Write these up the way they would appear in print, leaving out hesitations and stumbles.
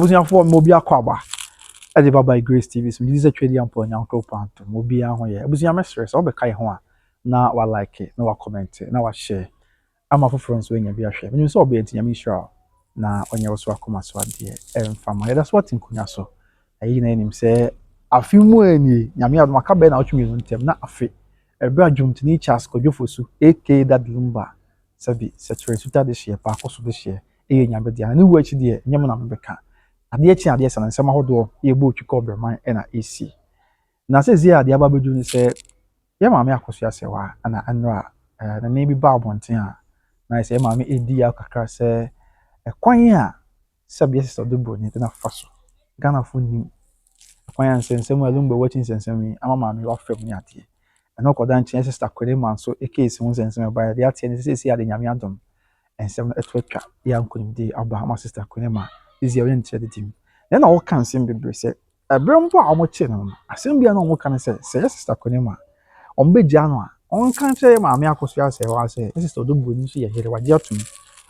abusia for mo bia kwaba e de baba Grace TV so this is actually ampo nyanko panto mo bia ho ye abusia me stress o be kai ho a na wa like na wa comment na wa share ama for friends we nya bia hwe me so obe enti nyame sure na onye wo so akoma so ade emfa ma that's what nkunya so ayi na enim se afi mu ani nyame adoma ka be na otwumi no ntem na afi ebra dwumtini chas kodwofosu aka that Lumba sabi setre suta de hye pa akoso de hye e nyame dia na wu achi de nyame na mbeka ade achi ade sana nsema hodo e bo twiko breman e na esi na sezi ade aba bedu ni se ye maame Akosua Serwaa ana anra na ne bi ba abonten a na se maame edi ya kakra se kwan a sabi esi Odobroni na faso Ghana fo ni kwan ya nsensem Lumba wachi nsensem ama maame wa fam ni ade no koda nchen sister Kwelema so ekesi hun sensem ba ya tie ne sesi ade nyame adom ensem no etwetwa ya nkonimdi Abraham sister Kwelema izi ya nche de tim na wo kan sim bebre se ebrempo a mo che no asem bia no mo kan se sister Kwelema ombegya no a on kan che maame Akosua Serwaa se sister Odobroni so ye here wagye atum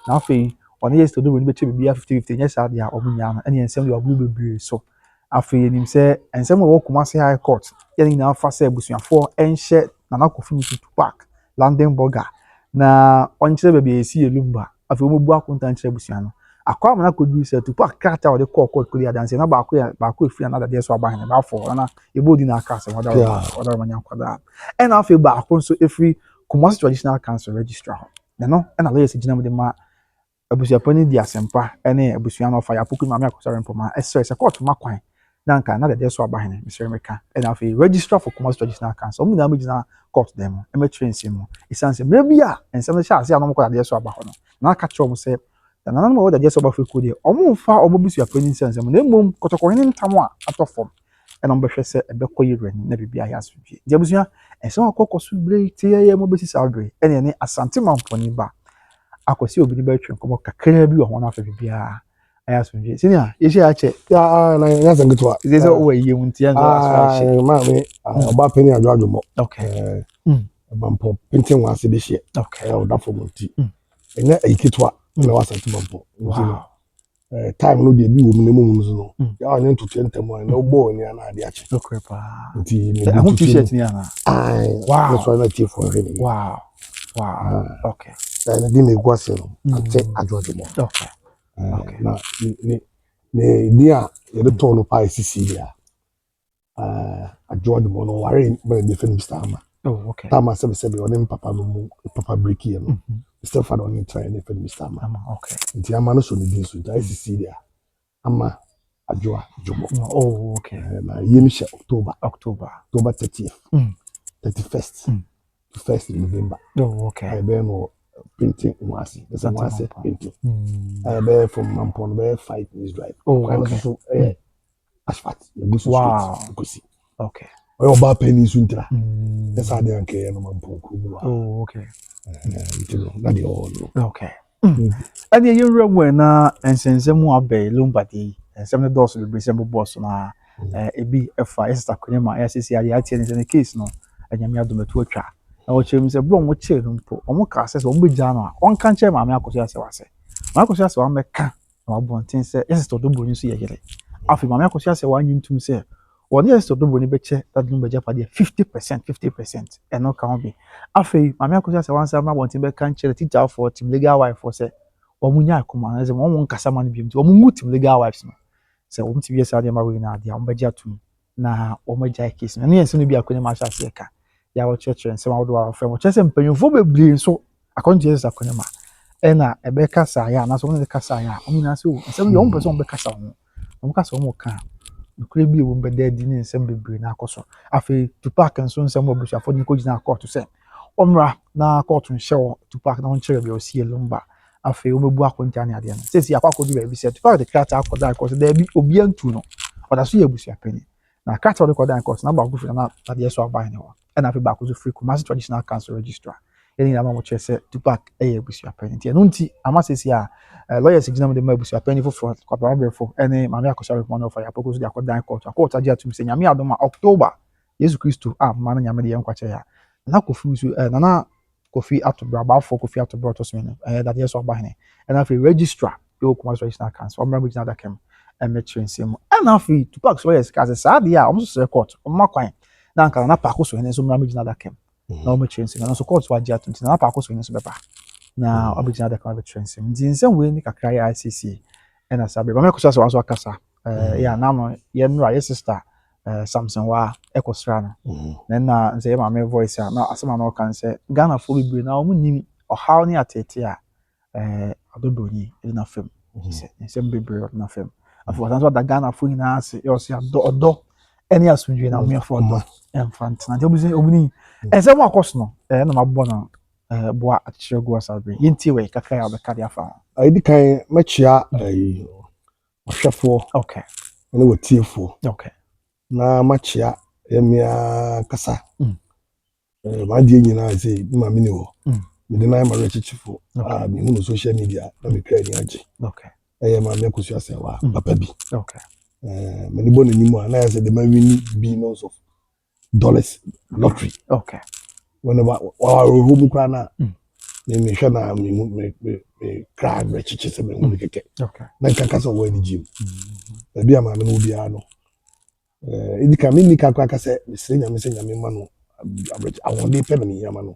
na afei on ye sister Odobroni be che bibia 50-50 nya sa ade a omunya no ene ensem de obulu bebre so afei nim se ensem wo Kumasi High Court yani na fa se busuafo enhye na nakofu mi to park London burger na onche bebe esi Lumba afei mo bu akonta nche busua no akwa na kodu se to park kata o de call kuri adanse na ba ko efi na da so abahin ba fo na ebodi na aka se wada manya kwada and afei ba akon so efi Kumasi Traditional Council registrar na no na lawyers gina mo de ma abusua pani di asempa ene abusua no fa ya poku maame Akosua Serwaa se court makwan nanka na de so abahene Mr. Meka and afi registrar for Kumasi Traditional Council omu na magina court dem e train mu isanse bia ensem sha ase anom ko de so abaho no na ka cho mu se na nanom wo de so abafu ko de omu fa obusua pani nsensem na emom kotoko hin ntam a atofom ena mbehwe se ebekọ yire na bibia ya asudwe de abusua ensem akokoso bre tie ye mo besi sadre ene ne Asantehemaa mponi ba akosi obi ni ba twen komo kakra bi wo ho na afa bibia aya sunje senior ye share che ya na ya zangitwa ze zo o ye muntia zo aswa maame oba penny adwadwomo okay bampo pintin wase de hye okay oda for monti enya aikitwa na wasati bampo wow time no de bi wo mu nemu so no ya onye ntutu ntemu na ogbo oni ana ade ache okay pa nti me the whole t-shirt ni ana wow that's why na tie for really wow okay na di me gwase no ate adwadwomo okay okay na ni a ye de to no pa sisi dia adwadwomo no ware me de fe Mr. Ama oh okay tama sebe oni papa no mu papa break here no Mr. Father oni try ne fe Mr. Ama okay nti ama no so ni din so dai sisi dia ama adwa jomo oh okay na yemi she October 30th 31st to 1st November oh okay I be no painting wasi that's wasi painting I be from Mampon be 5 minutes drive oh okay so asphalt wow street okay oba penny suntra that's how they anke no Mampon krubu oh okay na the all okay and ye nwe na ensensem abai Lumba dey ensem ne dos be brisem boss na ebi efa sister Kwelema sisi ade atie ne case no anyame adomatu atwa na wo chem se bro mo che no mpo omo ka se omo begya no a on kan che maame Akosua Serwaa se maame Akosua Serwaa meka na wabonten se sister Odobroni so ye yele afi maame Akosua Serwaa nyintum se woni sister Odobroni be che that Lumba japa dey 50% eno ka ho be afi maame Akosua Serwaa sa ma bonten be kan che teacher for team legal wife for se omunya akoma na se mo nkasa ma no biem ti omu team legal wives no se omu ti bi sa de ma we na ade am begya tum na omu gya case na yen se no bi akonya ma sha se ka ya wo church nsem awodo wa fam che se mpanyufo bebre so akonje Jesus akonyama ena ebe kasa ya na so ne kasa ya omu na se o nsem yo mpe so mbe kasa ho omu kasa omu ka nukure bi wo mbe dedi ne nsem bebre na akoso afi to park nso nsem obusu afọ ni ko gina court se omra na court nshe to park na onchire bi o sie Lumba afi omebu akonta ne ade na sesi akwa kodu be bi se to park the car akoda court there bi obi antu no oda so ye busu apeni na car to record court na ba go na ade so aban ne ho and afi back to free Kumasi Traditional Council registrar any na mo che se Tupac busu apeni tie no nti amasesi a lawyers gina mo de ma busu apeni for kwapa brefo any maame Akosua Serwaa no for ya poko so de akoda court agia tum se nyame adoma October Yesu Kristo ma na nyame de yen kwache ya na kofi so na kofi atobra ba for kofi atobra to so that yes so abahene and afi registrar Kumasi Traditional Council omra mo gina da kem nsɛm ɛna afei Tupac so yɛ sika sɛ saa deɛ a ɔmo so sɛ court ɔmo akwan na nka na Akosua ne nso mmra megyina adaka mu na ɔmo kyerɛ nsɛm na nso court wagye ato nti na Akosua ne nso bɛba na ɔbɛgyina adaka mu bɛkyerɛ nsɛm nti nsɛm wei ne kakra yɛ ICC ɛna saa bɛrɛ Akosua Serwaa so akasa yɛ anam yɛ nura yɛ sister Samson wa ɛkɔsra no na nse yɛ maame voice a na asɛm na ɔka sɛ Ghana fo bebree na ɔmo nim ɔhaw ne atete a Odobroni ɛde na fam nsɛm bebree ɔde na fam afɔ wasan so da Ghana fo nyinaa ase yɛ ɔse ɔdɔ ɛne asomdwe na ɔmo afɔ ɔdɔ ɛmfa ntena nti ɔmo ni nsɛm akɔso no na mabɔ no boa akyerɛ gu asabre yɛntie wɛ kakra yɛ ɔbɛka de afa ho ayidi kan mɛkyia ɔhwɛfoɔ ɛne wɔtiefoɔ na makyia emia kasa ma die nyinaa sɛ ma me ne hɔ me de na ma rechichifo me hu no social media na me kra ni agye ɛyɛ ma me Akosua Serwaa papa bi me ni bɔ n'anim a na yɛ sɛ de ma win billions of dollars lottery whenever wa ro mu kra na me hwɛ na me kra rechichi sɛ me hu me keke na nka sɛ wɔ ni gym bi ama me no bia no idi ka me ni ka kwa ka sɛ mesrɛ nyame sɛ nyame ma no awonde pɛ na me yama no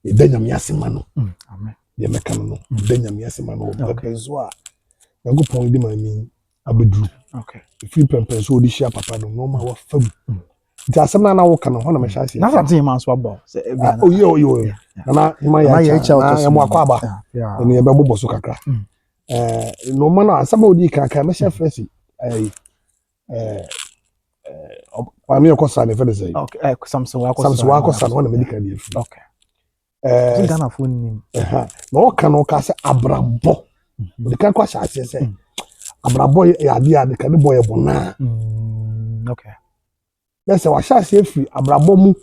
e da nyame asema no amen ye meka no da nyame asema no bebenzo a Nyankopɔn di ma mi abeduru free pempen so odi hia papa no no ma wa fam nti asɛm na wo ka no ho na me hyase na Asantehemaa so abɔ sɛ bia na na ma ya cha na ya mo akwa aba ene ye bɛbobɔ so kakra no ma na asɛm odi kaka me hyɛ frɛsi Ami Akosa ne fede say. Okay, Samson wa Akosa no na medical dey free. Okay. Ghana phone nim. Na o ka no ka say abrabọ. De kan kwa sha say abrabọ ya ade a de kan boy bona. Okay. Na say wa sha say free abrabọ mu.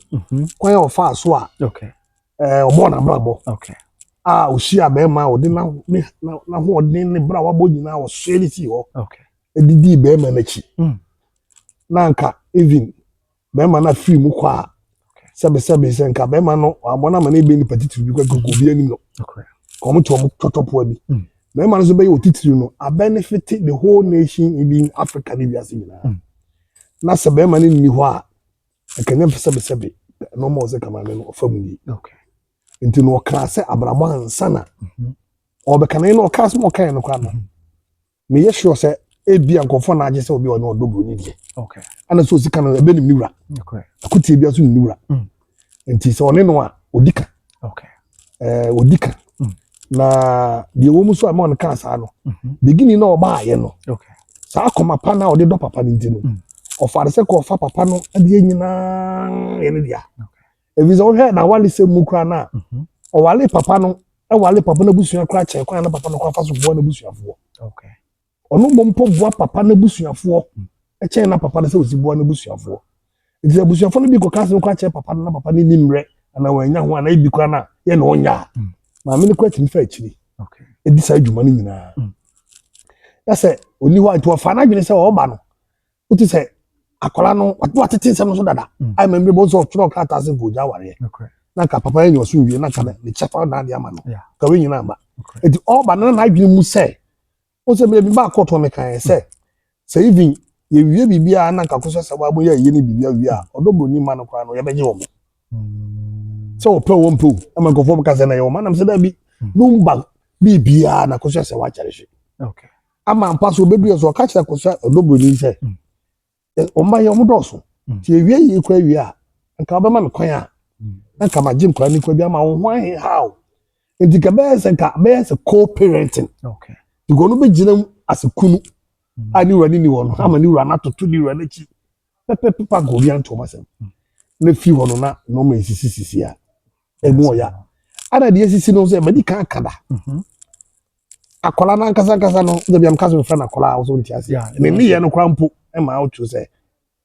Kwan o fa so a. Okay. Obo na abrabọ. Okay. O hia be ma o de na ho de ne bra wa bo nyina o so eli ti ho. Okay. Edidi be ma na chi. Nanka even bema na free mu kwa sebe nka bema no abona ma na ebe ni patitiri bi kwa bi anim no okay ko mo totopo abi bema no so be otitiri no a benefit the whole nation in Africa ni biase nyina na se bema ni ho a ekanya sebe no mo ze kama no ofam ni okay nti no kra se abrabo ansana obekana no kra se mo kan no kwa no me ye sure se ebia nkofo na agye se obi ono Odobroni die okay ana so sika no ebe nim niwra okay akutie bia so niwra nti se one no a odika okay odika na de wo mu so a ma on kan sa no beginning na oba aye no okay sa akoma pa na ode do papa ni nti no ofare se ko fa papa no ade nyina ye ne dia okay ebizo wo hwe na wale se mu kra na o wale papa no e wale papa na busua kra che kwa na papa no kwa fa so bo na busuafo okay ono mompo boa papa na busuafo eche na papa na se osibo na busuafo enti busuafo no bi ko kase ko ache papa na papa ni nimre na wanya ho na ibi kwa na ye na onya ma me ne kwati mfa achiri okay edi sa adwuma no nyina ya se oni ho anto fa na dwene se o ba no uti se akola no watete nsem so dada ai memre bo so tro kata se boja ware okay na ka papa enyo so wie na ka ne chefa na ade ama no ka we nyina ba okay enti o ba na adwene mu se o se me ba koto me kan se even ye wie bibia na nka Akosua Serwaa bo ye ni bibia wie a Odobroni ma no kwa no ye beje wo mo so pe wo mpo ama nkofo mo ka se na ye wo manam se da bi Lumba bibia na Akosua Serwaa kyare okay ama ampa so bedu so ka kyere Akosua Odobroni se o ma ye mo doso ti ye wie yi kwa wie a nka ba ma me kwan a nka ma jim kwa ni kwa bi ama wo hwan how enti ka be se co-parenting okay ti go no be gina asekunu ani wura ni wono ama ni wura na toto ni wura na chi pepe go bi anto masem na fi wono na no ma sisi a emu oya ana de sisi no so e madi kan kada akola na nkasa no de biam kaso fe na akola so nti ase ne ni ye no krampo e ma auto se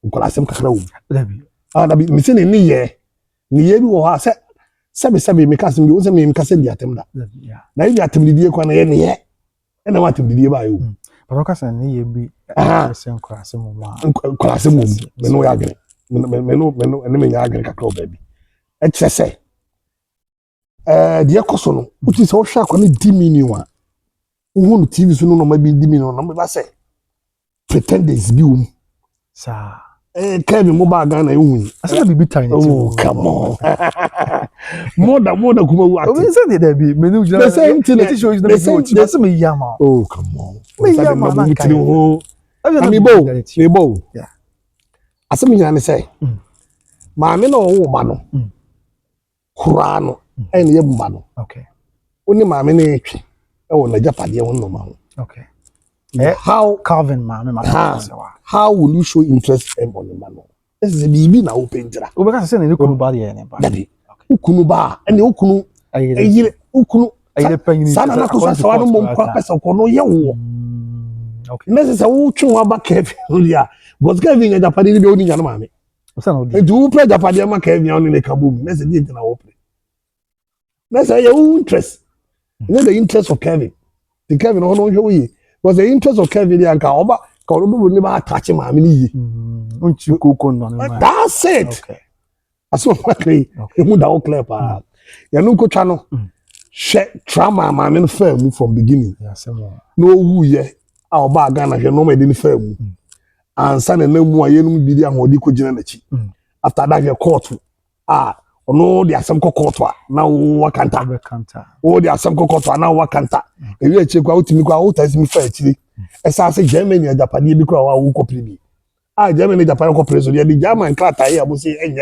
akola sem kakra wo da bi mi se ne ni ye bi wo ha se sebe mi kaso bi wo se mi kasa di atem da na yi atem di kwa na ye ne ye e na ma atem di ba yo but okasa ne ye bi sen kwase mo ma kwase mo me no ya gre me no ene me nya gre kakra ba bi e kire se de ekoso no uti se wo hwa kwa ne di mini wa wo no TV so no ma bi di mini no me ba se pretenders bi um. Sa. Kevin mobile Ghana ehun. Asa be tiny. Oh, come on. more than kuma what? Oh, say there be menu the same thing. It shows the same. Asa me yama. Oh, come on. Me yama na kai. Me bo. Yeah. Asa me nyane say. Maame na wo ba no. Kura no. En ye bumba no. Okay. Oni maame na etwe. E wo na japade wo no ma ho. Okay. How Calvin maame how will you show interest in on the man? This is a baby na open jira. O beka say na ukunu ba de ne ba. Dabi. Ukunu ba, ene ukunu ayire ukunu ayire panyin. Sana na Akosua Serwaa no mo kwa pesa ko no ye wo. Okay. Nese sa wo twu wa ba Kevin ya. Because Kevin ya japade ni be oni nya no maame. O sa no di. Edu wo pre japade ma Kevin oni ne kabum. Nese di ntina wo pre. Nese ya wo interest. No the interest of Kevin. The Kevin no no hwe yi. Was the interest of Kevin and Kaoba, Kaoba never attach him. That's it. Okay. That's what I would have clear. Yanuko channel. Share trauma, my men firm from beginning. No, woo ye. Our bag Ghana, you know, my didn't firm. And son and no more, you know, be and what you could generate. After that, your court. No, there are some court. Now, what can't I? Oh, there are some court. Now, what can't I? If you check out me, go out as me for actually. As I say, Germany and Japan, because I will copy. Germany, Japan, cooperation. The German cat, I will say,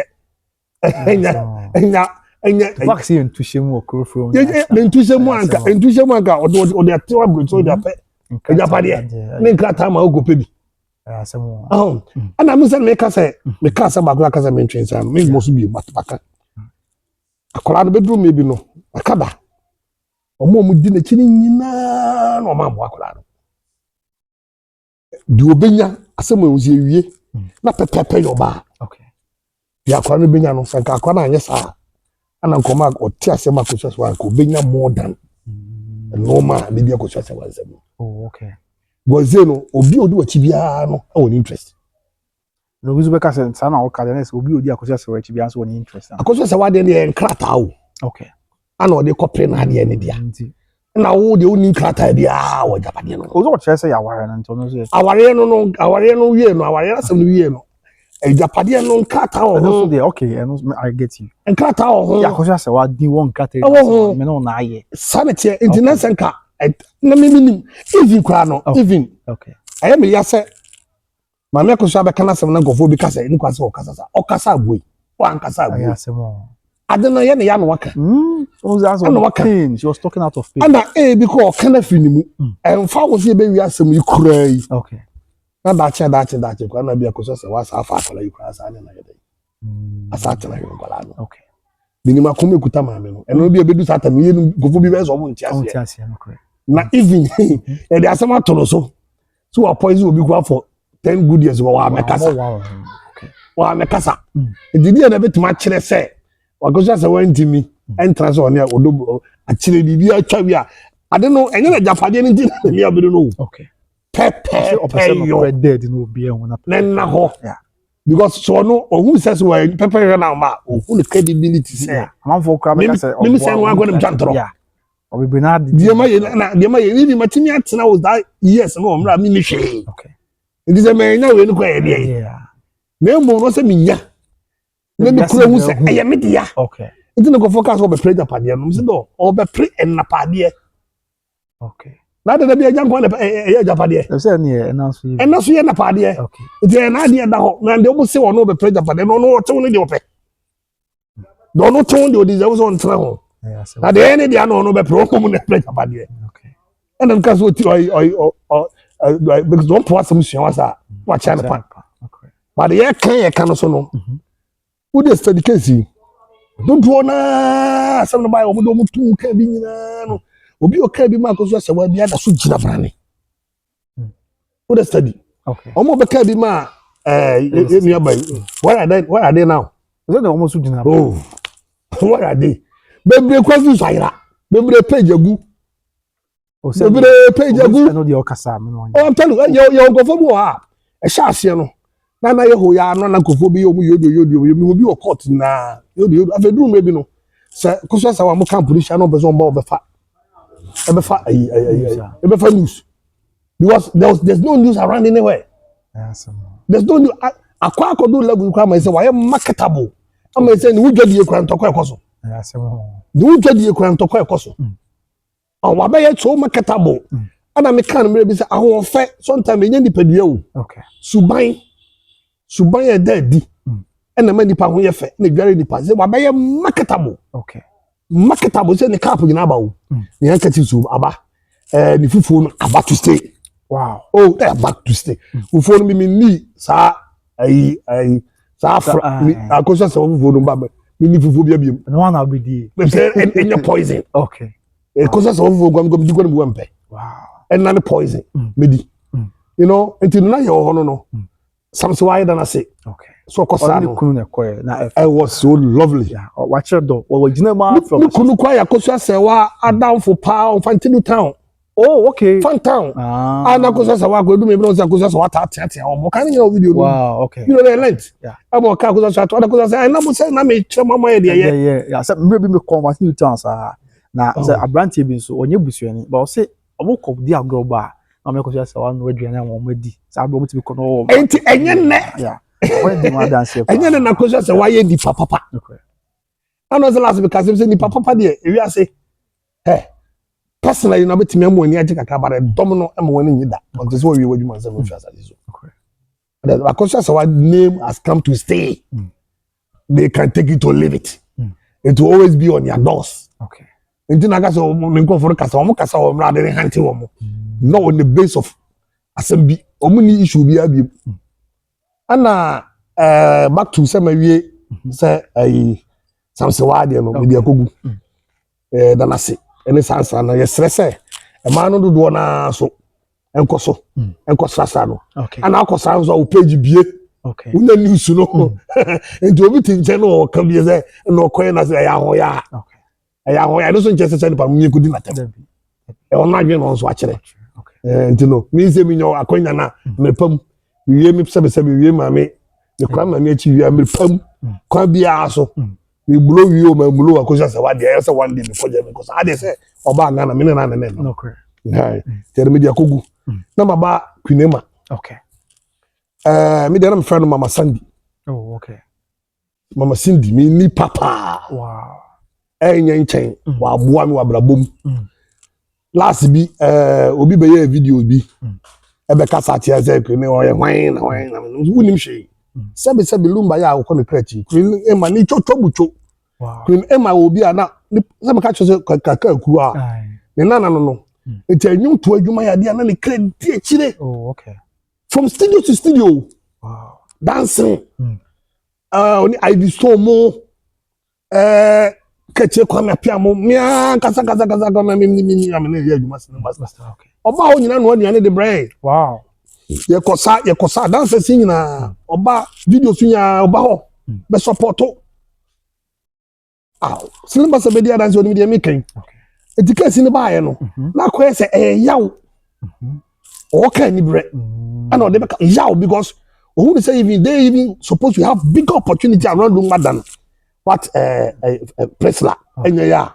vaccine to shame or crew from. Then to some one, and to some one, or their two so their pet. Japan, then cat time, I'll go pay. Oh, and I'm saying, make us say, make us about like as I mentioned, and make most be but back. A colada bedroom maybe no, a cabba. Or more would dinner chinning no mamma colada. Do Benya, as someone was ye, not pepper your bar. Okay. Ya kwani Benya no sanka kwana yes ah. Ana nkoma o tia sema Akosua Serwaa ko Benya more than normal be Akosua Serwaa sema. Oh, okay. Boze no obi odi wachi bia no o ni interest. No guzu beka say sana o kadenes obi odi Akosua Serwaa wachi bia so ni interest. Akosua Serwaa de ne nkrata o. Okay. Ana o de kopre na de ne dia. Na wo de oni nkrata bia wo japade no. Ozo che say aware na nto no so. Aware no wie no aware asem no wie no. Japade no nkrata o. No so okay, I get you. Nkrata o. Akosua Serwaa di won nkrata. Me no na aye. Sanity international ka na me even kwa no even. Okay. I me ya say Mama Akosua be kana sem na gofo bi kasa ni kwase o kasa aboy o ankasa aboy ya sem o adena ye ne ya no waka so that's what pain she was talking out of pain and because kana fini mu emfa wo se be wi asem yi kura yi okay na dache kwa na bi Akosua Serwaa sa afa akola yi kura sa ne na ye dai asa tena yi ngola no okay binima kome kuta maame no eno bi ebedu satan ye no gofo bi be so mo ntiase no correct na even e dey asema to so wa poison obi kwa for 10 good years wa mekasa okay wa mekasa didi na betima kire se Akosua Serwaa ntimi entrance on ya Odobroni akire bibi atwa wi a ade no enye na japade ni ndi na mi abedo no okay pepe yo dead no obi en na ho because so no who says we pepe na ma who the credibility say am for crab ka say me say no go dem jantro yeah obi benard de ma ye ni matimi atena was that yes no mra mi ni hwe okay it is a man na we no kwa ye yeah na mo no se minya na mi kura hu se eye media okay it no go focus on be pray japade no me say do o be pray en napade okay na de be ajan ko na eye japade e say na enaso ye napade okay it na de da ho na de mo se wo be pray japade no no to no de ope do no to de odi ze so ntra ho na de any de no be pray ko mu na pray japade okay and then cause what because don't pour some shawasa wa chana pa okay but ye kan so no who dey study case don't wanna some buy omo do mutu ka bi nyina no obi o ka bi ma Akosua Serwaa bi ada so gina brane who dey study okay omo be ka bi ma enu abai where are they now is that almost gina oh where are they bebre kwazu sayra bebre page agu bebre page agu no dey okasa me no I'm telling you your gofo bo ha e sha ase no na ye ho ya no na gofo bi omu yodo mi obi o court na yodo afedru maybe no se Akosua Serwaa mo camp police no be so mba obefa news because there's no news around anywhere Yes. There's no new akwa do level kwa ma say why marketable. Am say ni wudwadi ekura ntokwa ekoso. Yes. Ni wudwadi ekura ntokwa ekoso. Oh wa be ye so marketable. Ana me kan mre bi say ahwo fe sometimes enye nipadua o. Okay. Suban e da di. Ena ma nipa ho ye fe na dware nipa say wa be ye marketable. Okay. Marketable say ni cap nyina ba o. Ni handkerchief so aba. Ni fufu no aba to stay. Wow. Oh, they're back to stay. Fufu no me ni sa ai sa Akosua Serwaa fufu no ba me ni fufu bia biem. No one be di. Me say any poison. Okay. Akosua Serwaa fufu gwam di gwan mu ampe. Wow. And na poison. Me di. You know, until na ye ho no. Something why than I say. Okay. So kosa no. Kunu na koye na I was so lovely. Yeah. Watch it do. We jina ma from. Kunu kwa Akosua Serwaa down for power Fantinu town. Oh, okay. Fun town. And Akosua Serwaa go do me no Akosua Serwaa ta. Omo kan you video. Wow, okay. You know the length. Yeah. Amo ka Akosua Serwaa to Akosua say na mo say na me chema mama ye de. Yeah. Say me be me convert you town sa. Na say abrantie bi so onye busuani. But say omo ko di agro ba. Na me Akosua Serwaa no aduane am omo di. Say agro mo ti bi ko no. Enti enye ne. Yeah. When the man dance here. Enye ne na Akosua Serwaa ye di papa. Okay. Ano say last because say ni papa de e wi say. Personally, na betimi am wani aje kakra bare dom no am wani nyida. Until so we wadwuma say no fi asase so. Okay. The Akosua Serwaa name has come to stay. They can take it or leave it. It will always be on their doors. Okay. Until na kasa me nko for kasa o mra de hante wo mo. Not on the base of assembly. Omo ni issue bi abi. Ana back to say mawie say Serwaa de no me de akogu. Danase ene sansa na ye stresse e ma no dodo na so enko sasa no ana akosa nso o page bie okay una news no enti obi tinche no ka bie ze no koye na se ya ho ya okay ya ho ya no so nche se pa mi kudi na tem e ona dwe no so akere okay enti no mi se mi nyo akonya na me pam wie mi se wie ma me ne kwa ma me achi wie me pam kwa bia so we blow you ma blow Akosua Serwaa dey say one day before them because I dey say oba na me na no correctはいテレメディアkogu na baba Kwinema okay me dey na me friend Mama Sandy oh okay Mama Cindy me ni papa wow enye nchen wa aboa me wa brabom last bi obi be ye video bi e be kasa tia say Kwinema o ye hwan na wunim hwe sebe Lumba ya akọ ne krechi Kwinema ni chochobucho wow Kwinema obi ana sebe ka chose kaka ku a ne nana no eti anyum to adwuma ya de ana ne kredi echire oh okay from studio to studio wow dancing oni ID so mo keche kwa me apia mo mia kasa kwa mi amene ya adwuma sin master okay oba ho nyina no aduane de brain wow ye kosa dance sin nyina oba video sunya oba ho be supporto Lumba se be dia dance oni me kan okay etikasi ne ba ye no na ko se yaw o kan ni bre and they be yaw because who say even they even supposed to have big opportunity around Lumba than what Presla enya ya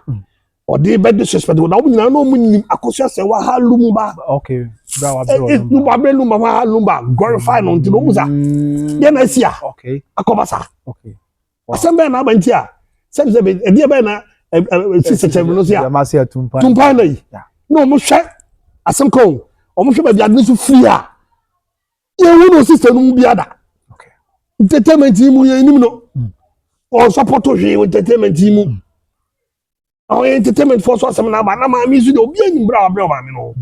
or they be disrespect na wo nyina no munim Akosua Serwaa ha Lumba okay Lumba ha Lumba glorify no ntino musa ye na sia okay akobasa okay asembe na abantia sebe e dia be na sisi chebe no sia ma sia tumpa na yi no mo hwe asem ko o mo hwe ba biade so free a ye wo no sister no biada okay entertainment mu ye nim no o support to hwe entertainment mu o entertainment for so asem na ba na ma mi su de obi anyim bra bra ba mi no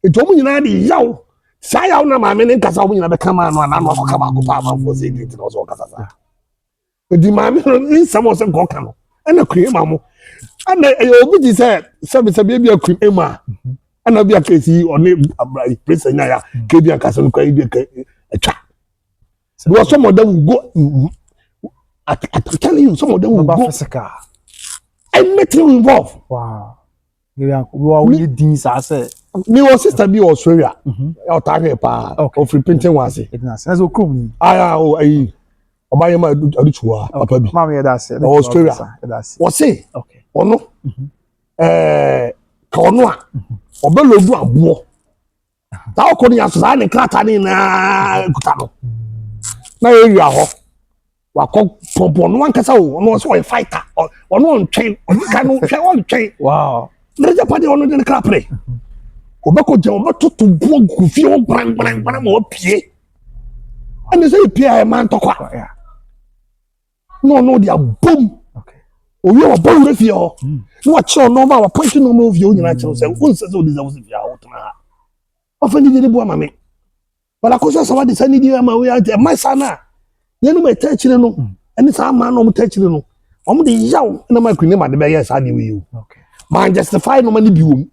eto mo nyina de yaw sa yaw na ma mi ne nkasa mo nyina be kama no na no ka ba ko pa ma for say it no so kasa sa di ma mi no samo se ko ka no ana Kwinema mo ana obi di say sebe bia Kwinema ana bia kesi oni president ya ke bia kasa no kwa bia ka etwa because some of them will go I tell you some of them will go physical anything involved wow we din sa say me o sister bi Australia o ta hwe pa o free painting was it na so krum o ayi obaye ma aduchuwa papa bi mama ya da say Australia o say okay ono ka ono a obelodu abo ta ko ni aso sa ne krata ni na kuta no na area ho wakọ pọpọ no ankasa o no so fighter o no ntwen o ka no hwe o ntwen wow na je pade ono de krapre obeko je obetutu buo gufi o bran ma opie and say pie e man tokwa no dia boom owie wa boom re fie ho no wa che no ma wa point no ma ofie o nyina che say won se o deserve fie ho tana ofani de bu ama me wala Akosua Serwaa de sani di ama we ate my sana yenu me tachire no eni sa ma no mo tachire no o de yaw na ma kwini ma de be yes ade we you man justify no ma ni bi wo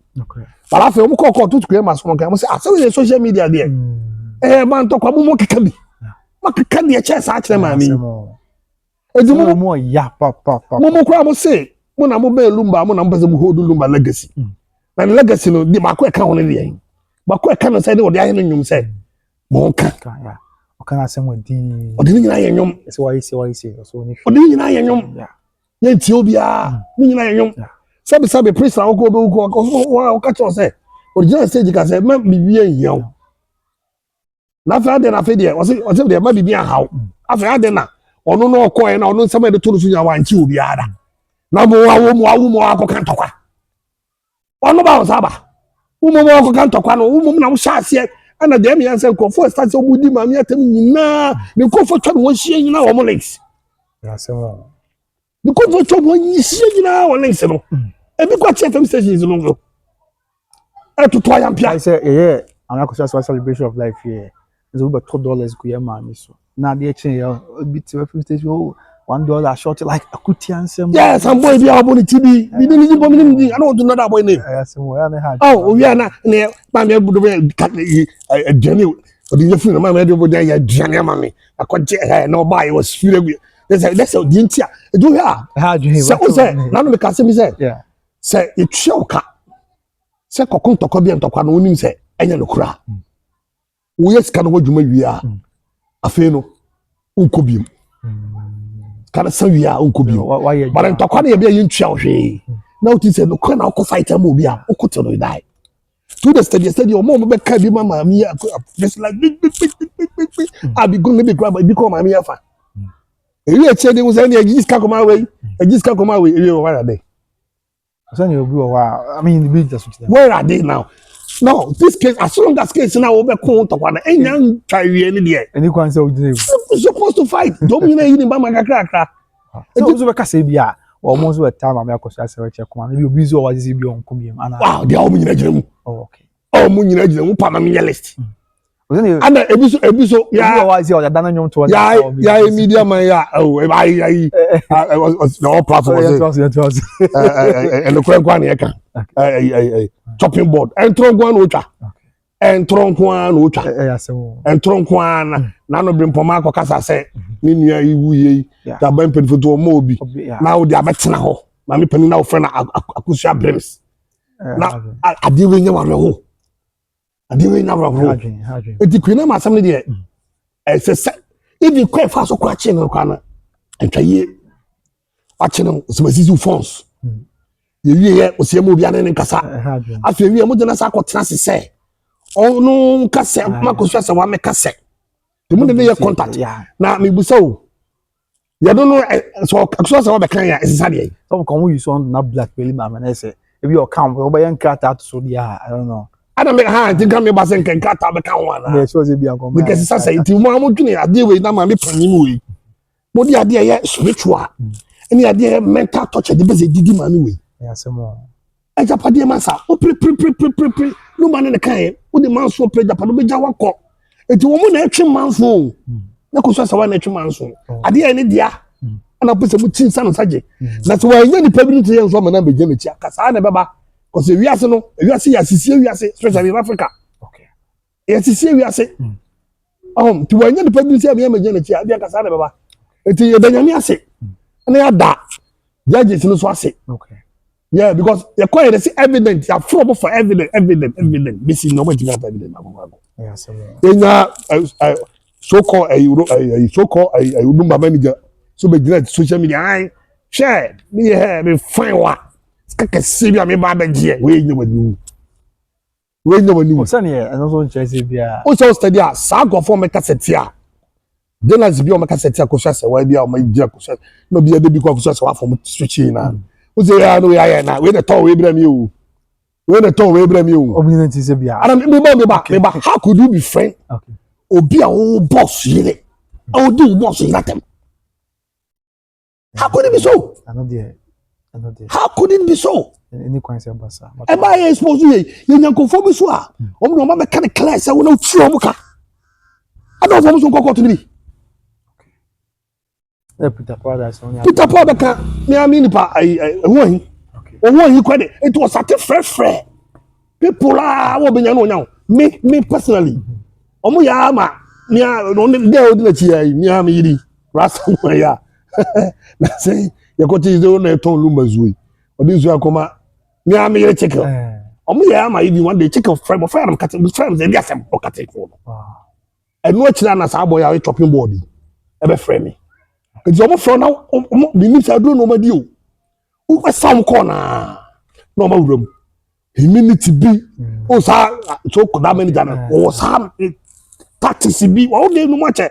but afa o ko to tukwe ma so mo say aso social media there man to kwa mo keka bi ma keka de che sa akire ma mi edi mo ya papa mo kwa mo say mo na mo be Lumba mo na mo pese mo hold Lumba legacy na legacy no di ma ko eka hono de yan ba ko eka no say de o de aye no nyum say mo ka ya o kana se mo di o de nyina ye nyum se why say so ni o de nyina ye nyum ye ti obia ni nyina ye nyum sabe priest na ko be ko ka cho say original stage ka say ma bibi en yaw na fa de na fa de o se de ma bibi an haw afa de na ono no ko e na ono nsama de to no sunya wanchi obi ada na mo akoka ntokwa ono ba o saba mo akoka ntokwa no mo na mo sha ase ana de me yanse ko for start so budi ma me atem nyina ne ko for twa no hie nyina wo mo links ya se mo ne ko for twa no hie nyina wo links no e bi kwa FM stations no e to ya mpia I say I'm Akosua Serwaa celebration of life here is over $2 go ya ma me so na de chin ya bi ti FM station $1 short like akuti ansem yes am boy bi aboni tibi bi ni bo mi ni I don't want to know that boy name ya se mo ya na ha oh we na ne ma me budo be journey odi je fun ma me de bo ya journey ma me akọje no buy was feel that's how the intia do ya ha ju say na no me ka se mi say yeah say e twa oka say kokon tokọ bi entokwa no onim say enya no kura wo yes kan wo dwuma wi a afi no unko biem kana sa wi a unko biem but entokwa na ye bia yentwa ohwe na uti say no kwa na ko fight am obi a okoto no die to the steady o mo be ka bi mama mi just like big I be going to be grab become mama afa e wi eche de wo say na ejiska koma we e wi o wara dey so na obi o wa I mean the big just where are they now no this case as long as case now we be ko tokwa na enya ntwa wie ni de any kwan say o dey supposed to fight don't you know you ba ma kakra so so be ka say bia o mo so time am Akosua Serwaa che koma na bi obi zo o wa ji bi on kom yem ana wow they all nyina jira mu oh okay oh mu nyina jira mu pa ma me list ana ebiso ya wa ji o da na nyom to ya media man ya oh ai no platform and the kwan na ka chopping board entron kwan no twa entron kwan no twa entron kwan na no brimpoma akokasa se ni nua iwu ye da ban penfoto mo obi na wo dia betena ho ma me pani na wo friend Akosua Brems na ade we nya ware ho adiwe na bro eti kwina ma asam ne de se if you quite fast so kwa chi no kwa na atwaye achi no so masisi phones ye wie o se mo bia ne nkasa afi wie mo de na sa akotena se onu kase Akosua Serwaa me kase de mo de ye contact na me busa o ya don't know so Akosua Serwaa be kan ya esisa de some come we use on na blackmail ma na say e be o come o be yan krata to so dia I don't know Adam make hand think me basen kan kata be kan wana be sure say be an come because say ti mo amodwene ade we na ma me panim we mo di ade ye spiritual any ade mental torture de be say didi ma me we ya se mo e japade masa o pre no man ne kan o de man so pre japade be ja wakọ eti wo mo na etwe manfo na Akosua Serwaa na etwe manfo ade ye ne dia ana pese mo tin sanu saje na so wa nya ni pability ye so ma na be je ne chi akasa na beba because we are no we are see asisie we are especially in Africa okay asisie we are to wanya the public say me na chi abi akasa na baba eti ye banyame ase na ya da judges no so ase okay yeah because you call it evidence you are for evidence this is no way to have evidence yeah so enya so called a Lumba manager so be direct social media ai share me fine wa kaka sibia me ba beje we nyi wadu we no mani. O sani e no so nchese bia. O so study a sa go for me cassette a. Dennis bi o me cassette Akosua Serwaa bia o me gi Akosua. No bia de bi ko Akosua Serwaa from switching na. O say ya no ya na we the talk we bra me o. We the talk we bra me o. Obi nti se bia. Ana me ba how could you be friend? Okay. Obi a wo boss yire. O do boss yire atem. How could it be so? I know there. How could it be so? Any kwanse basa. E ba ye expose ye nyankofo bi so a. O mo no ma be ka class e wo na tru o mo ka. Ado fo mo so kokko to ni. Peter Paradise on. Peter Paul beka me ami ni pa who hin. O who hin kwade. It was at fresh. People are wo be nya no nya. Me personally. Omo ya ama me no dey odi na chi ai me am yiri. Rasa mo ya. Na say ye ko ti zo na ton Lumba zuwe. Odi zuwa koma me am yiri chicken. Omo ya ama even one day chicken fry but fry am cut friends dey asem o cut it for. Wow. Enu achira na sa boy ya chopping board. E be frame me. Nti omo fro na omo bi ni sa do no ma di o. O kwa sam corner. No ma wuram. Immunity bi o sa so ko da manager na o sa tactics bi o dey no ma che.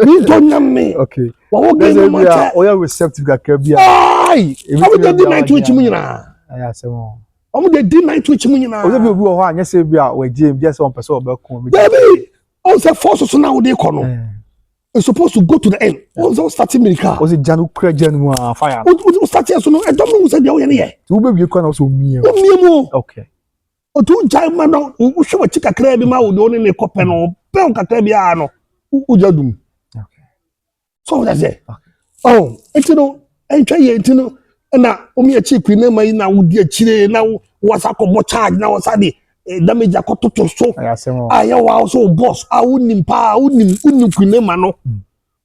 Ni to nyam me. Okay. O dey no ma che. O ya receptive kakra bia. Ai! Omo dey di night which mu nyina. Aya se won. Omo dey di night which mu nyina. O dey bi obi wo ho anya se bia we James just one person obekun. Baby, o say force so na wo dey kono. It's supposed to go to the end. Also starting miracle. Was it Janu Krejanu fire? O start here so no. I don't know who said the way here. You be you can also me. Okay. O tu jai man no. O show chika kra bi ma wo do ne kope no. Pe on kakra bi a no. O jadum. Okay. So that's it. Okay. Oh, enti no. Entwa ye enti no. Na o mi achi kwina mai na wo di achire na wo wasa ko bo charge na wasa di damage akototo so. Aya wa so boss. A unim pa, unim kwina ma no.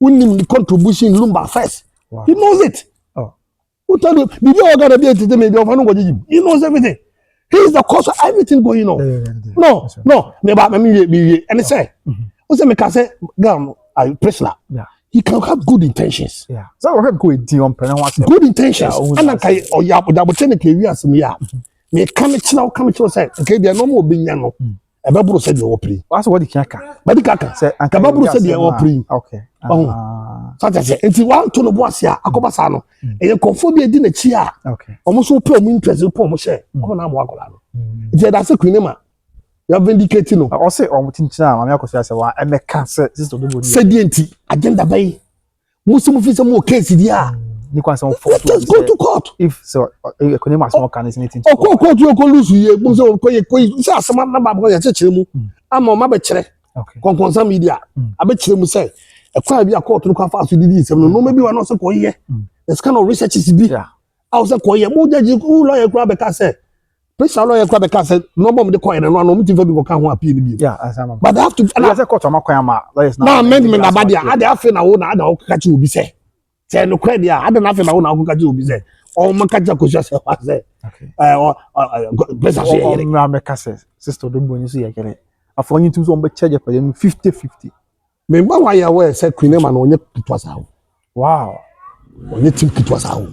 Unim the contribution Lumba first. Wow. He knows it. Oh. Who tell you? Bibi oga na bi etete me bi ofanu gojiji. He knows everything. He is the cause of everything going on. No. Me ba me and say. Who say me can say girl I Priscilla. Yeah. He can have good intentions. Yeah. So we have go di on pena wa say. Good intentions. And kai oya bodabotene ke wi asem ya. Me come chira say okay bia no mo obinya no. E be buru say de opri. What's what the kaka? But the kaka say ka be buru say de opri. Okay. So that say enti wan to no boss ya akobasa no. E konfo bi edi na chi a. Okay. Omo so pe omo interest pe omo share. Omo na mo akola no. Enti da say kwinema. You vindicate no. I say omo tinchina mama Akosua Serwaa e me ka say sister Odobroni. Say di enti agenda bay. Musu fi say mo case di a. Ni kwan say for just go to court. If so economic small can is anything. Ko court you go lose ye. Mo say ko say asema na ba ko ya chechire mu. Ama ma be kire. Okay. Konkonsa media. Abe kire mu say e kwa bi a court no kwa fa so didi nsem no maybe wa no say ko ye. This kind of research is be. Yeah. I was say ko ye mo judge who lawyer kwa be ka say. Pressure lawyer kwa be ka say no bomb the coin no no mo tifo bi ko ka ho appeal bi. Yeah, asama. But I have to I say court ma kwan ma lawyers na amendment na badia ade afi na wo na ada o ka chi obi say. Say no credit ya ade na afi na wo na o ka chi obi say. O ma ka chi Akosua Serwaa say. Okay. Pressure say. Na me ka say sister Odobroni so ye kere. Afọ nyi tu so on be charge per 50-50. Me ba wa ya we say Queen man onye kitwa sa ho. Wow. Onye team kitwa sa ho.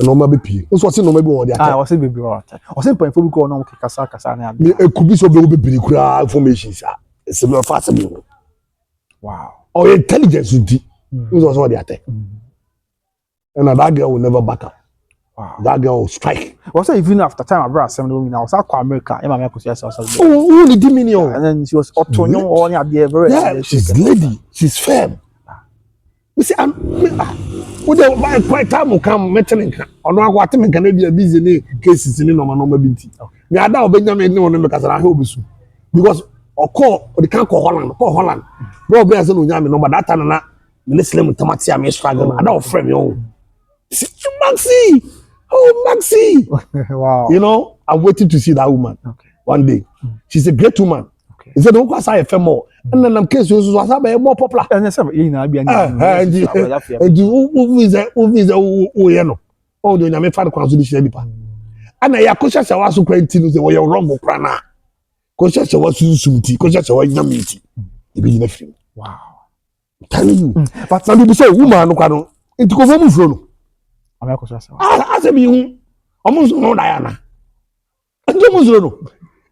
No ma be pie. Nso se no ma bi wo de ata. Ah, o se bebi wo ata. O se pon fo bi ko no kasa na me ekubi so be bibiri kura information sa. Se be fast be. Wow. Or intelligence di. Nso so de ata. And that girl will never back up. Wow. That girl will strike. Also, even after time I brought assembly now, I was out America. Emma Akosua Serwaa. Oh, who the Dominion? And then she was autonomous or near very. Yeah, she's lady. She's firm. You see, I'm. Who the quite time will come meeting? Or no, what time can be a busy cases in no binti. Me ada Benjamin no one because I hope so. Because or call or the can't call Holland. Bro, there's no yammy no, but that time na Muslim Tamati am struggle. I don't frame your own. Maxi! Oh, Maxi! Wow. You know, I'm waiting to see that woman one day. She's a great woman. Okay. He said, don't cause I a more. And then I'm case you was more popular. And then some you know, be and you know, oh, the Yame father constitution nipa. And I Akosua Serwaa so kwentino say we wrongokrana. Akosua Serwaa sumti, Akosua Serwaa nyamiti. E be free. Wow. I'm telling you. But some people say woman no kwano. Enti ko fomu fro no. Akosua Serwaa. I say be hu. Omo so no Diana.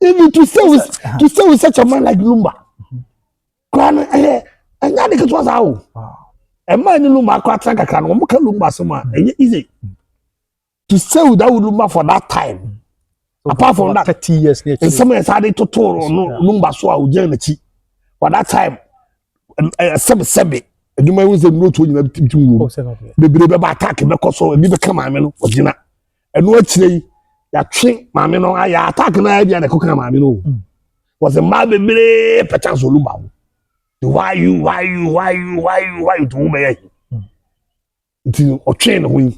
Even to stay with such a man like Lumba. Kwana anya de ketwa sa o. E man ni Lumba kwa tranka kan wo ka Lumba so ma easy. To stay with that Lumba for that time. So apart from that 30 years later. And some years had to Lumba so a uje na chi. For that time sebe eduma wo se no to nyina bitim wo. Bebre be attack be koso bi be kama me no ogina. Eno akire ya twe maame no ya attack na bia na koka maame no. Was a man bebre peta so Lumba. Why you to me? Until or train when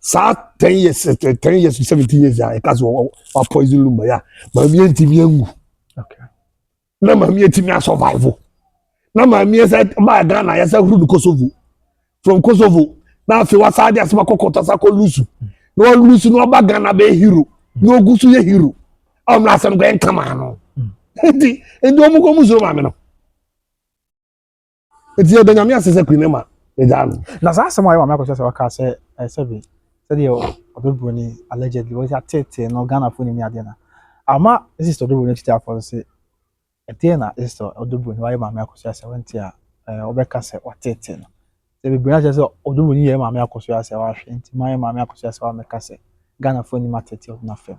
sa 10 years to 17 years ya because or poison Lumba ya ma mi ntimi angu. Okay. Na ma mi ntimi survive. Na ma mi said ma Ghana ya say huru Kosovo. From Kosovo na fe wasa dia asema kokota sa ko lusu. No lusu no ba Ghana be hero. No gusu ye hero. Am na asem gwen kama no. Enti omo ko muso ma me no. Eti e danyame asese kwinema ejanu na za asem ayi ma Akosua Serwaa ka se sebe said Odobroni allegedly was atete no Ghana for ni ade na ama this Odobroni tita for say ete na this Odobroni why ma Akosua Serwaa nti a obeka se watete no sebe bia je se Odobroni ye ma Akosua Serwaa hwe nti ma Akosua Serwaa meka se Ghana for ni matete na fem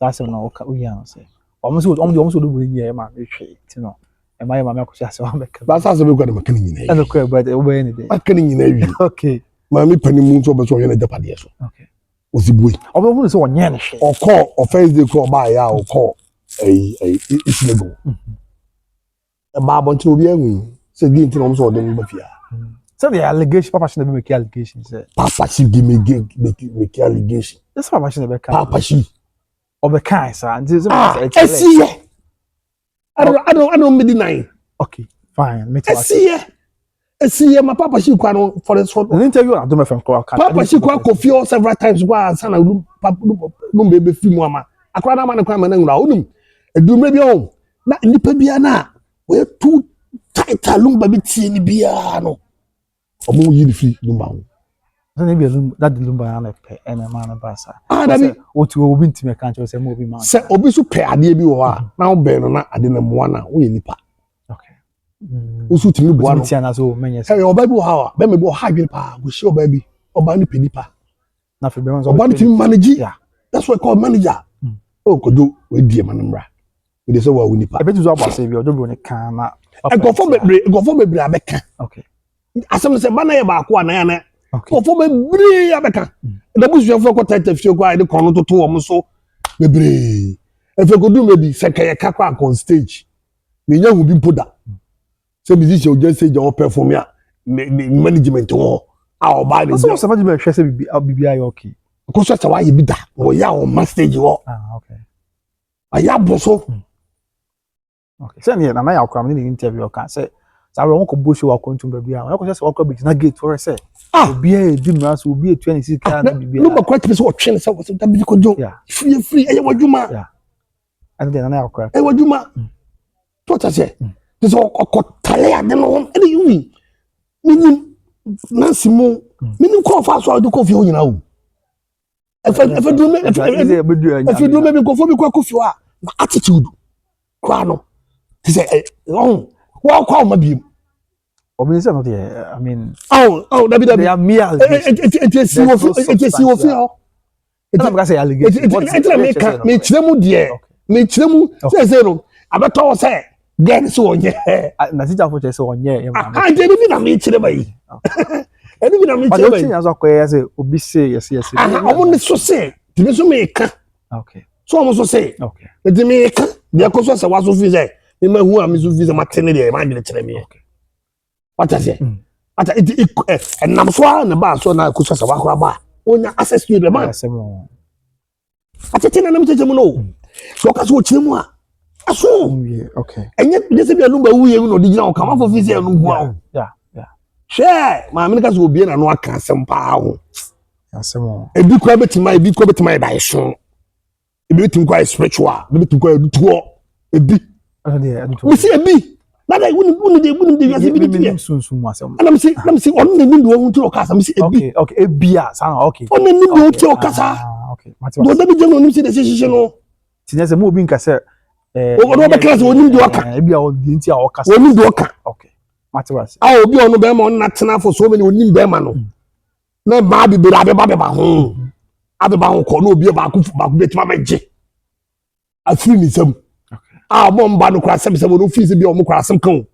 za asem na oka uya no se omo so Odobroni ye ma hwe nti no e ma Akosua Serwaa meka ba sa so be kwa de makani nyina and okay but obey any day makani nyina wi okay ma mi pani mu nso be so ye na depade so okay osibue obo so onye ne hwe okọ o first day ko ba ya okọ isinego ba bon ti obi anwi se gi nti no so de mba fia so the allegation papa should make allegation say papa she give make allegation this papa should be papa she obekan sa nti so esiye I don't me deny. Okay, fine. Me too. See, my papa she kwano for the sort of interview I do my friend call. Papa she kwa kofi all several times kwa sana no baby film ama. Akwa na man kwa man ngura onum. Edumre bi on. Na nipa bia na we too tight Lumba bi tie ni bia no. Omo yi di fi Lumba. So na bia that the Lumba na pe ene man ba sa. Da bi otu obi ntime kan che say mo obi man. Se obi so pe ade bi wo ha na obe no na ade na mo na wo ye nipa. Okay. Usu timi bo ano. Tia na so menye. Hey oba bi wo ha be me bo ha gbe pa go shi oba bi. Oba ni pe nipa. Na fe be man so. Oba ni timi manage. Yeah. That's what called manager. Oh kodo we die manamra. We dey say wa wo nipa. E be tuzo aba say bi Odobroni kan na. E go for bebre abeka. Okay. Asem se bana ye ba ko na na. Okay. For bebre abeka. Da busu for ko tete fie ko ai de kono toto wo mo so bebre. E fe ko du mebi se ka ye kakwa on stage. Me nya hu bi poda. Se musician o just say your perform ya management wo. A o ba de. So some management hwe say bibi ayi okay. Akosua Serwaa ye bi da. O ya o ma stage wo. Okay. Aya boso. Okay. So na na ya kwa me ni interview o kan say sa we won ko bo show akontum ba bia. Akosua Serwaa ko be na gate for say. Obi e di mra so obi e 26 kan na bibia. No ba kwat be so o twen say da bi ko jo. Free e wadwuma. Yeah. And then na ya kwa. E wadwuma. To ta say. This okotale ade no e you mean. Minim Nancy mo. Minim ko fa so do kofi ho nyina o. If you do maybe go for me kofi wa attitude. Kwa no. Say wa ma bi. Obviously not there. I mean, that they are mere. It see what feel. I'm gonna say allegation. Me chiremu die. Me chiremu say no. Abeto say then so onye. Na teacher for say onye. I didn't mean me chireba yi. Eni bi na me chireba yi. But you aso kweye say obi say yes. Omo ne so say. Ti so me ka. Okay. So omo so say. Okay. Ti me ka. Dia Akosua Serwaa so fi say. Me ma hu am so fi say matene dey ma gele chire me. Okay. What I say? Ata and nam so na ba so na Akosua Serwaa kwa ba. Onya access to the man. Ata tina na mcheche mu no. So ka so chire mu a. Aso. Okay. Enye de se bia Lumba wuye no di gina o kama for fi say no hu a. Yeah. Share, ma me ka so obi na no aka asem pa ho. Asem. Ebi kwa betima ba so. Ebi betim kwa spiritual, ebi betim kwa duo. Ebi. We see ebi. Na dai wonu de yase bi de. Sunsun asem. Let me see on the nim do won to okasa me see ebi. Okay, ebi a san okay. On the nim do to okasa. Okay. Do da bi je no nim see the session no. Tinese mo bi nka se no be class onim de oka e bia odi nti a oka onim de oka okay materials obi ono be ma on natena for so many onim be ma no na ba bi be ba ho abeba ho ko na obi ba ku betima meje afiri ni sam mo mba no kwa sem no fi se bi o mo kwa sem kan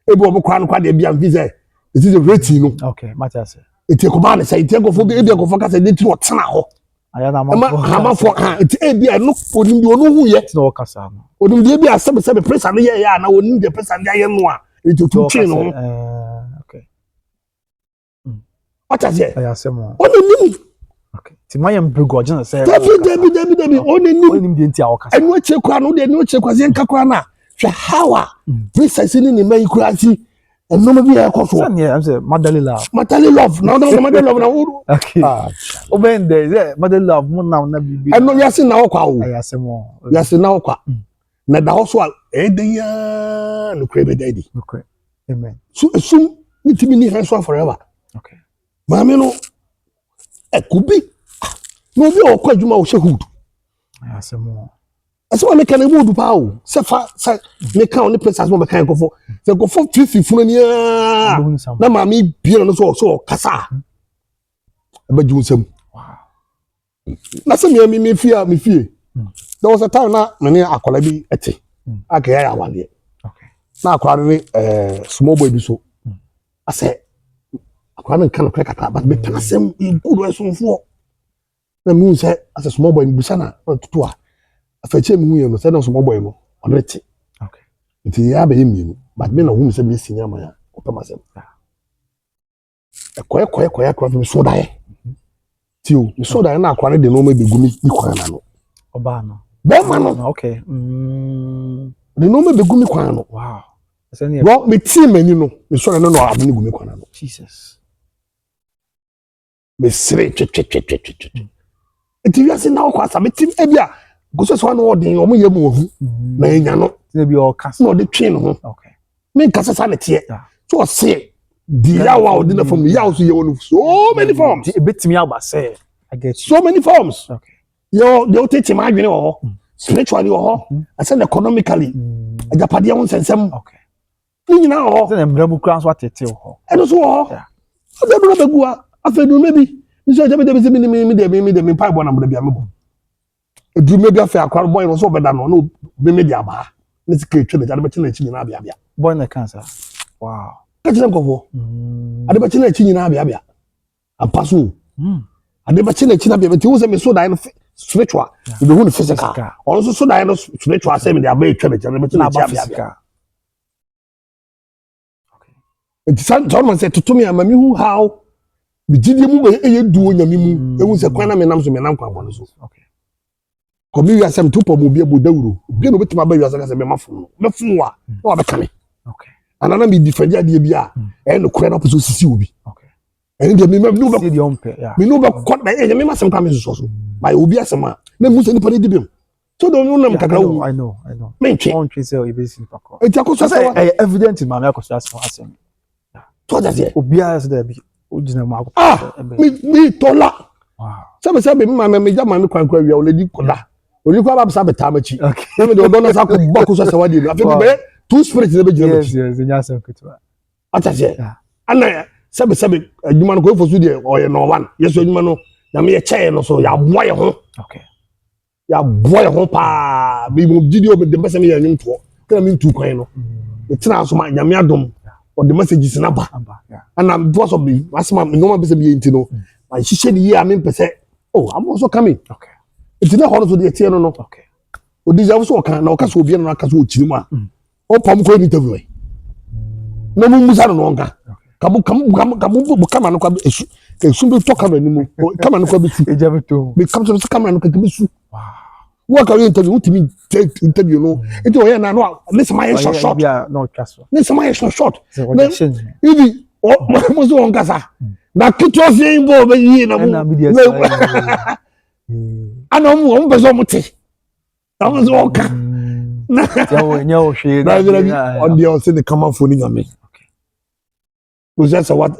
ebi o mo kwa no kwa de bia mfi se it is a rating no okay materials eti ko ba ne say eti ko fo bi ebi ko fo ka say de ti o tena ho aya na ma fo eti ebi no onim de onu hu ye ti o kasa no onim de bi asem pressure no ye ya na onim de pressure de aye no a eti tu chin no okay what is it aya semo onim okay ti mayem brego je na say Debi onim de nti a o kasa enu eche kwa no de enu eche kwa ze nka kwa na hwe hawa pressure ni mai kura si eno bi e ko so am say motherly love na motherly love na wo okay oben there motherly love mo na bibi eno yase na okwa wo aya semo yase na okwa na da so de ya no krebe daddy okay amen so ni timi ni hands forever okay mami no ekubi no bi o kwa adwuma wo shehud aya semo asema me kan ebu du pa o se fa se me kan oni pressures mo be kan kofo se kofo fifi na mami bia no so kasa ebe ju nsem na se me fie there was a time na me ne akola bi ete aka ya wale okay na akola ne small boy bi so ase akola ne kan kaka but me kan asem good esonfo na me say ase small boy bi sana tutu a afache mi hu no say no small boy no onete okay nti ya be yemi but me na hu say me sinya ma ya opemasem ekoye akwa mi so dae tio mi so dae na akwa ne de no ma begumi ikwan na no oba no be ma no okay de no ma begumi kwan no wow well me team mani no me so no abuni gumi kwan no Jesus me sre twe enti wiase na okwa sa me team ebia goso so na odin o mo yem ohu na enya no na bi o kasa no de twe no okay me kasa sa na tie so say the yawa odin from yaw so ye wonu so many forms e betimi aba say I get you. So many forms okay you take him adwene ho spiritually ho I said economically ajapade ho sensem okay ni nyina ho say na mramu kran so atete ho eno so ho o de do begua afedu mebi nso ajabe de me me pipe bona bia me bo edu mebi afa akwar boy no so beda no me de aba ne sike twe de ade be chena chi nyina bia boy na cancer wow ka chena nkofo ade be chena chi nyina bia ampaso ade be chena chi na bia ti wo se me so dan spiritual you be who physical also so dan spiritual say me de aba twe de ade be chena chi bia okay it someone say to me amami hu how bijidie mu be eyeduo nyame mu ehu se kwan na me nam so me nam kwa bono so okay komi wi asem tupo mu bia bodawuro bi no betima ba wi asem se me mafo me funwa na be kame okay anana me defend ade bia no kura na poso sisi obi okay ene de me no be see the umpe yeah me no be kwat na me masem kwa me so by obi asem a na mu se ni pare dibem so do no nam kakra wo I know me nche on twi say o be sin pakọ enti Akosua Serwaa evident in ma Akosua Serwaa asem to that here obi a say be ojina ma me tola wow se me me jama me kwan kwa wi o ledi kola ori kwa ba sa beta machi na me de odo sa ko Akosua Serwaa di na afi be two spirits na be jina machi yes nya sem ketwa ataje ana sebe adwuma no ko fosu de oye no one yes adwuma no na me ye cheye no so ya boye ho okay ya boye ho pa bi mo gidi o de message me ya nyimto kana me ntu kwan no etina so ma nyame adom o de messages na ba ana because of the asma no ma be se bi enti no I shishye ni ya me pese oh I'm also coming okay etina ho no so de tie no okay o deserve so kan na o ka so obi no aka so o chiri mu a o pam ko interview na mu musa no nka kabu kama no kwa esu esu be to kama ni mu kama no kwa be su ejabeto be kama so kama no kwa be su wow wo ka interview utimi interview no enti o ya na no this my short yeah no chaso this my short na ibi o mo so on kasa na kitwa fi bo be yi na mu ana mu be so muti na mo so ka na nyawo hwe na on the say the common phone nyame just what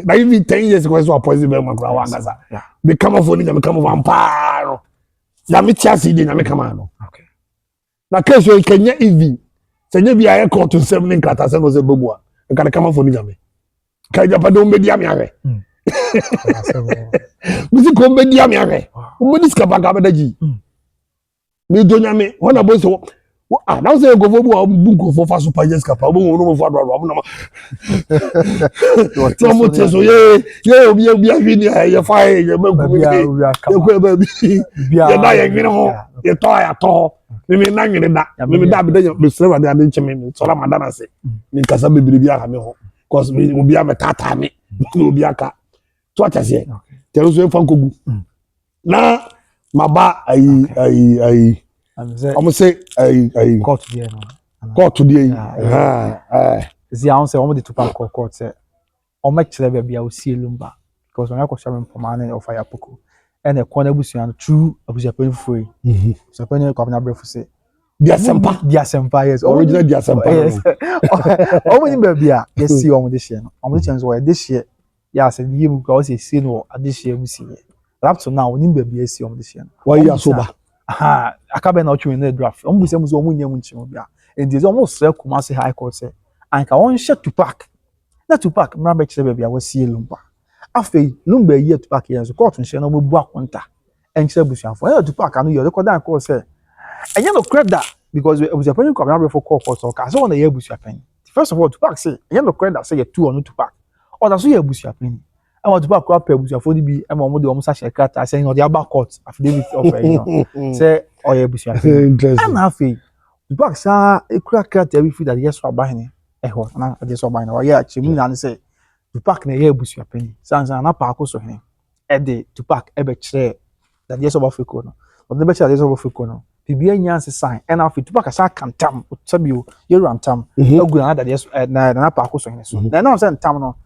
na even 10 years ago so poison be makura wa ngasa the common phone nyame come vampire ya me tia si de nyame kama no okay na case we kenya easy senye bia ye court nsem ne nkata se no se bebu a nkata kama fo ni nyame ka japa do mbedi am yare musi ko mbedi am yare o mbedi ska baga bedaji mi do nyame wona bo so na say go fo bu a bu go fo fa super yes kapa bo no mo fo adwa na ma so mo te so ye obi ahwi ni ye fa ye ba ku mi ye ko ba bi ye da ye nwene ho ye to ya to mi na nwene da mi da be da be sere da de ncheme so la madana se mi kasa be biribi aka me ho cause mi obi a metata me obi aka to atase te so e fa nkogu na maba ai I'm say I court there no. court today. See, I say I'm the Tupac court say. O make chere be bia o sie Lumba because when I question me pamane of fire poko. And the corner busuan true abusia pen free. So pen ko na brefo say. Dia sempa Yes. Original dia sempa. Yes. O mo ni be bia yes see o mo de share no. O mo de chance o de share. Ya say the you because say see no ade share mu see. Up to now ni be bia see o mo de share no. Why you sober? Aha, akabe na otwe na draft. O mo se mu so o mo nyam nchimo bia. And there's almost say kuma say high court say. Anka won share Tupac. Na Tupac mra be kire bia wo sie Lumba. Afei Lumba yi Tupac yenso court nche na mo bu akonta. Enche busuafo. Na Tupac anu yo record an call say. Enye no credit because we was a penny come na for court so ka so na ye busuafen. First of all Tupac say enye no credit say ye two on Tupac. O da so ye busuafen. E mo Tupac ko pa busuafo ni bi e mo de o mo sa shekata say no the back court affidavit of you know. Say o ye busuafen. Interesting. Na afei Tupac sa e kura credit every feel that yes for bahini. Eho na ade so ban na wa ya chemu na say Tupac na ye busua pani sansan na pa akoso hene e de Tupac e be kire that yes of Africa no but the be kire yes of Africa no bibia nyanse sign and afi Tupac sa kantam otabio ye rantam aguna na that yes na pa akoso hene so na say ntam no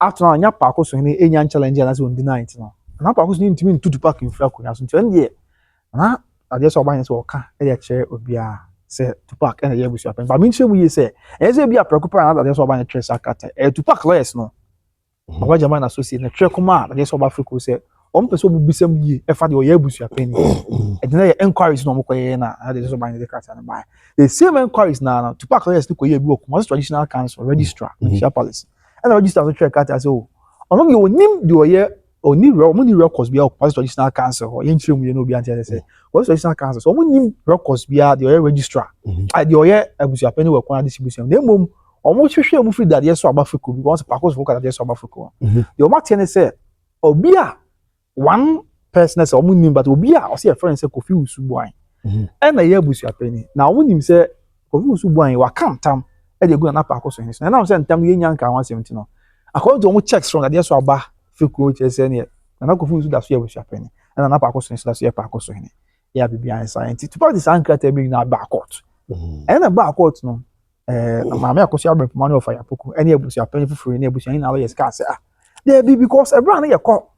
after na nya pa akoso hene enya challenge na say on the night no na pa akoso ni ntimi ntu Tupac mfra konya so ntwe na ade so ban so ka e de kire obia say Tupac and the yebusu happen. But I mean, we say, as a be a preoccupant that there's so many trace akata. Tupac lawyers no. Our German associate, the Trekoma, that there's so Africa say, person will be some ye, if I do yebusu happen. And then enquiries no more na, there's so many the cat and buy. The same enquiries now, Tupac lawyers to go book, most traditional council, registrar, Palace. And the register of the track as oh, on you name do a year. O ni records bia o traditional council or yentrim you know bia ante say what traditional council so mo ni records bia the registrar the oye abusu apani we kwa distribution na mom o mo hwehwe mu free that yes so abafrico because pakos for that yes so abafrico the o mate ne say obi a one person say o mo nim but obi a o say a friend say Kofi Usubuan and na ye abusu apani na o nim say Kofi Usubuan wa kantam e dey go na pakos hin so na say ntam ye nyanka 170 no according to o mo checks from that yes so aba Fiku chesene na Kofi da so ye busu apani na na pa akoso so da so ye pa akoso hene ya bibia science to part this ankrata be na back court na back court no na ma me akoso abem pamani of fire poku ene busu apani fufuru na busu na lawyers ka say there be because everyone na ye call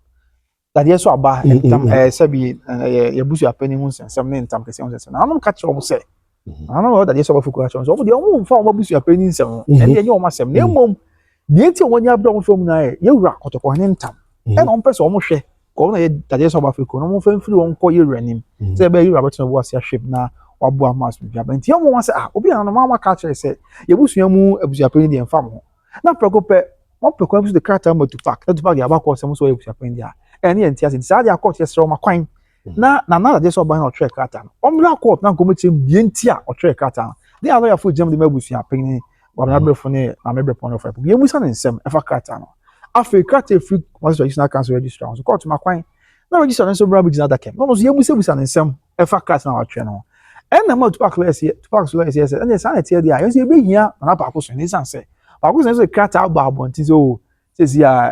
that ye so aba entam sabi ye busu apani hu nsem ne entam kese hu nsem na no catch omo say na no that ye so abafuku catch omo so de omo fa omo busu apani nsem ene ye omo asem na mom die ti won ya bro from na ye wura kotoko ne ntam e no mpese o mo hwe ko na ye tade so Africa no mo fa mfiri won ko ye wuranim se be wura beto bo asia ship na wabo amas bia benti e mo wa se obi na no ma ka chere se ye busua mu abusua pani de mfa mo na prekope mo peko abusu de character mo Tupac ya ba ko se mo so ye abusua pani dia e ne enti ase sa dia court ye sere ma kwan na tade so ba na o chere character no o mla court na ko mo chem die enti a o chere character de alo ya fo jam de abusua pani wa na brefo ne na me brefo no fa ye musa ne nsem e fa character no after character free was traditional council registrar so court ma kwan na register so bra bigina da kem no so ye musa busa ne nsem e fa character na wa twe no and na mo Tupac lawyers yes and the sanity there you see be hia na pa akoso ni sanse pa akoso so character aba abonti so say ya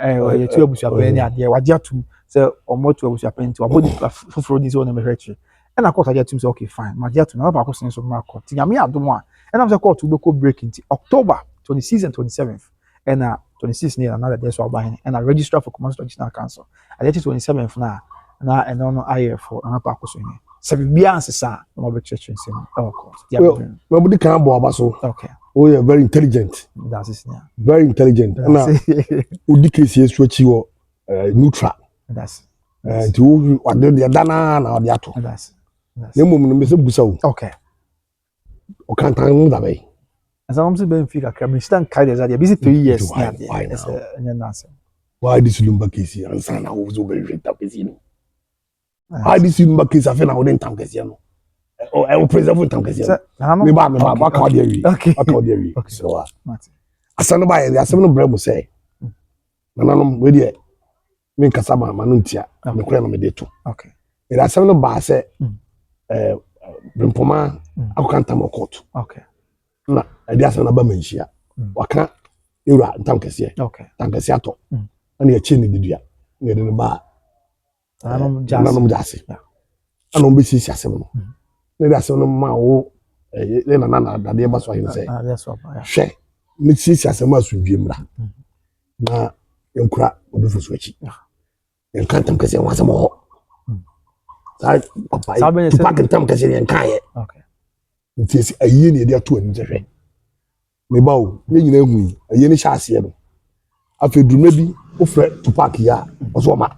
tu abusu apani ade wa dia tu say omo tu abusu apani tu abodi fufuro ni so na me hwechi and na court dia tu say okay fine ma dia tu na pa akoso so ma court nyame adom a and am say court we go break into October 26th and 27th and 26th near another day so about and I register for commercial traditional council I get 27th na and no I for an apakoso ni se bia ansesa no be church nsem of course we body can bo abaso okay oh yeah very intelligent that's it yeah very intelligent na odi case yesu achi wo neutral that's to what the dana na odi ato that's na mom no me se busa wo okay o kan tan da bay as I'm say Benfica can stand kind as that busy 3 years why nonsense. Why this Lumba case and sana wo zo be renta case no why this Lumba case afa na wo den tam case no o e wo preserve tam case no me ba ka dey wi aka dey wi so asano ba ye asem no bra mo say nananom we dey me kasa ma no ntia me kura no me dey to okay e asem no ba say Brimpoma akokanta mo court okay na e dey asem na ba manhia waka ewura tam case okay tam case ato na ye chi ni didua na ye de ba nananom jase ana on be sisi asem no na dey asem no ma wo le na dade ba so ahin say that's what hwe ni sisi asem asundwe mra na yankura obufu so achi yankantam kase wan asem ho sai papa tupak tam kase yankan ye okay ntiesi ayi ne dey ato ani hwe me bawo ne nyina hu ayi ne hya ase no afeduruma bi ofre tupak ya oso ma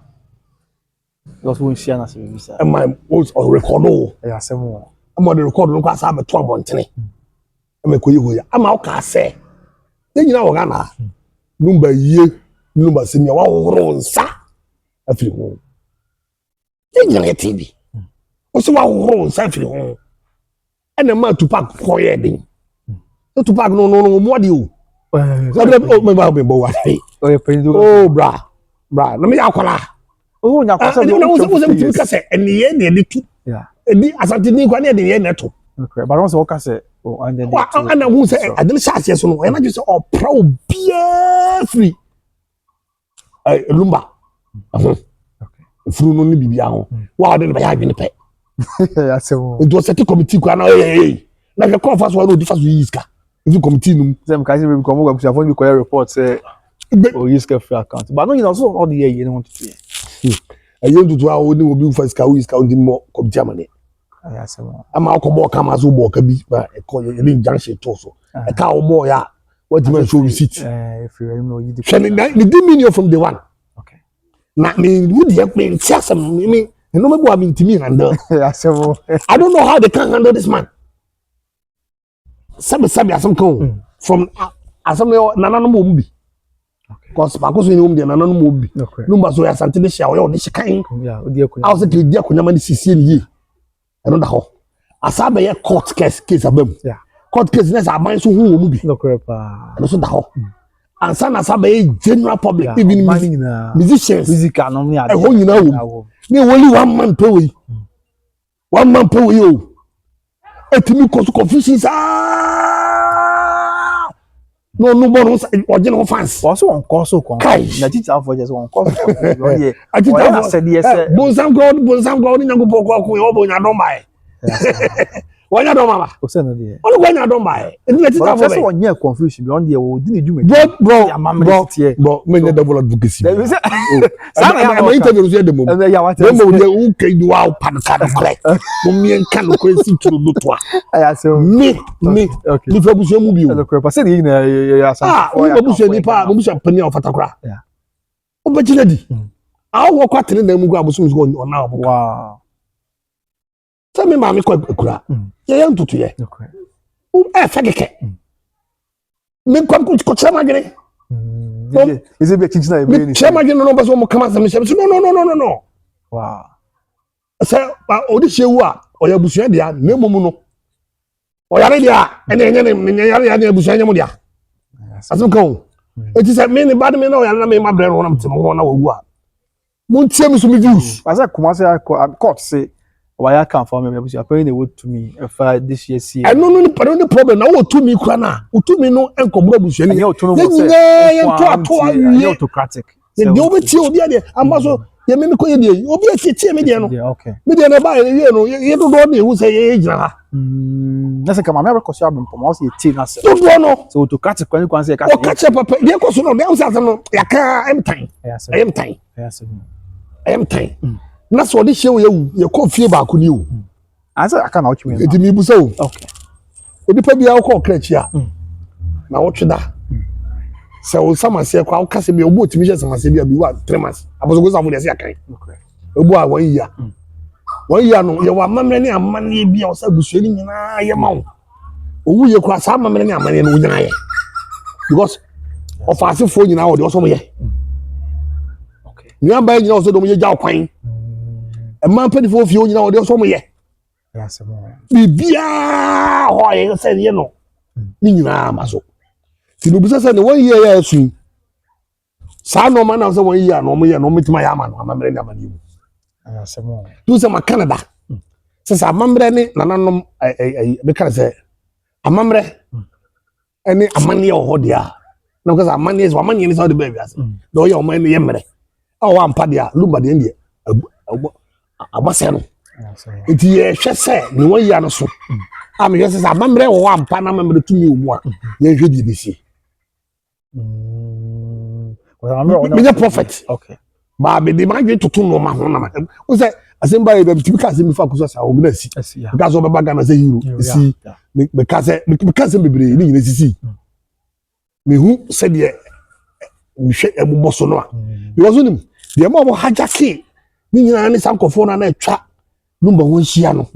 because we share na se bi sa am I was on record o ya asem wo am on record no kwa sa be to abontene am ekoyi hoya ama o ka se ne nyina wo ga na Lumba yie Lumba semia wa woro nsa afiri ho nyina TV o se wa woro nsa afiri ho ena ma tupak koye den tupak no mo de o me ba be bo wa oh bra na me akola oh nya kwasa no wo se mutimi ka se eniye ne de tu yeah edi asante ni kwa ne de ye ne to okay but once what ka se oh and then ana hu se adin chase so no e na ju se o pra obia free Lumba okay furu no ni bibia ho wa de ba ya adwene pe asem it was a committee kwa na na ke conference wa no difference yiska if committee num them ka say we come go busia phone we call report say o yiska free account but no you know so all the year you want to ayen tutu a oni obi fa ska yiska on di mo committee amane asem ama akobo ka ma so bo ka bi ba e ko ye ni junction to so e ka o bo ya what the man show receipt if you know you the meaning from the one okay na me would you me tiasem me no me bo am intimi handle asem I don't know how they can handle this man sabi asem kan from asem nananom mo mbi cause Akosua ni mbi nananom mo mbi Lumba so ya Asantehemaa o de shikan yeah odi akunya I was like di akunya man sisi ni yi eno da ho asabe ye court case abam yeah court case na sa man so hu wo mu bi no correct pa eno so da ho ansa na asabe ye general public yeah, even musicians musical no me e ho nyina wo ni only one man pay we o etimi cause confusion no bonus original fans also on course so kon na teacher for just on course on here I said yes bonsam god ni nyango poko ko yo bo nya don bai wanya don mama o se no dey only wanya don bai e dey teacher for so on here confusion beyond there we didn't do me bro me dey double advocacy sana am interview so dey mom ya what dey mom dey u kai du wa pan ka do correct mo mien kan ko si turu do to aya so me ni fa busu mu bi o no correct say dey na ya sa o busu ni pa mo busu pani o fatakura yeah o be jina di a wo kwa tene na mu go abusu mu go na obo wow tell me mama kwa kura ye yan tutu ye okay o fageke me kwa ko chama gere is it be chinchina e be ni chama gere no ba so mo kama sam no wow say odi shewu a o ya busu dia na momu no o yare dia ene yare ya busu anya mo dia asem kan eti say me ni bad me na o yare na me ma bre no na mtemo ho na wagu a mo tie me so me views asa kuma say court say why I can't form me because apparently they would to me if this year see I no problem na wo to me kura na wo to me no enkomro busu ni you autocratic the obi tie obi ade amma so ye me ko ye die obi tie me die no me die na ba ye no ye do do na ewu say ye gina ha na say kama me Akosua Brimpoma say tie na say do do no so autocratic kwani say o ka che papa ye ko so no me say no ya ka am time na so de hye ye ko fie ba ko ni o asa aka na otwe eti mi busa o okay odipa bia wo ko krachi a na wo tweda se wo samase kwa wo kase bia wo otimi hye samase bia bi wa 3 months aboso go samu de se akan okay obu a 1 year 1 year no ye wa mamre ne amane bia wo sa busuani nyina ye ma wo owu ye kwa sa mamre ne amane no nyina ye because of asefo nyina wo de oso mo ye okay nyina ba nyina oso do mo ye gya kwan e man pedifo fie nyina wo de oso mo ye yes mo bibia ho ye se ye no ni nyina amaso ti no bisa se ne won ye ya asu sa no ma na se won ye ya no mo ye no metima ya ama no amamre ne amane mu yes mo tu se ma Canada se sa amamre ne nananom be kan se amamre ene amane ye ho dia na because amane is amane ni so de baby ase do ye o man ye mere a wa ampa dia Lumba de ndie abase no enti ye hwe se ne won ya no so a me hwe se amamre wo ampa na amamre tumi omu a ye hwe bi bisi me ye prophet okay ba be de ma dwe toto no ma ho na ma o se asemba ye be typical asem fa Akosua Serwaa obi na si because o be baga na say hero si me ka se bebre ni nyina sisi me hu se de nhwe ebubo so no a because onim de ma bo hajake ni nyina ne sankofo na etwa Lumba won hia no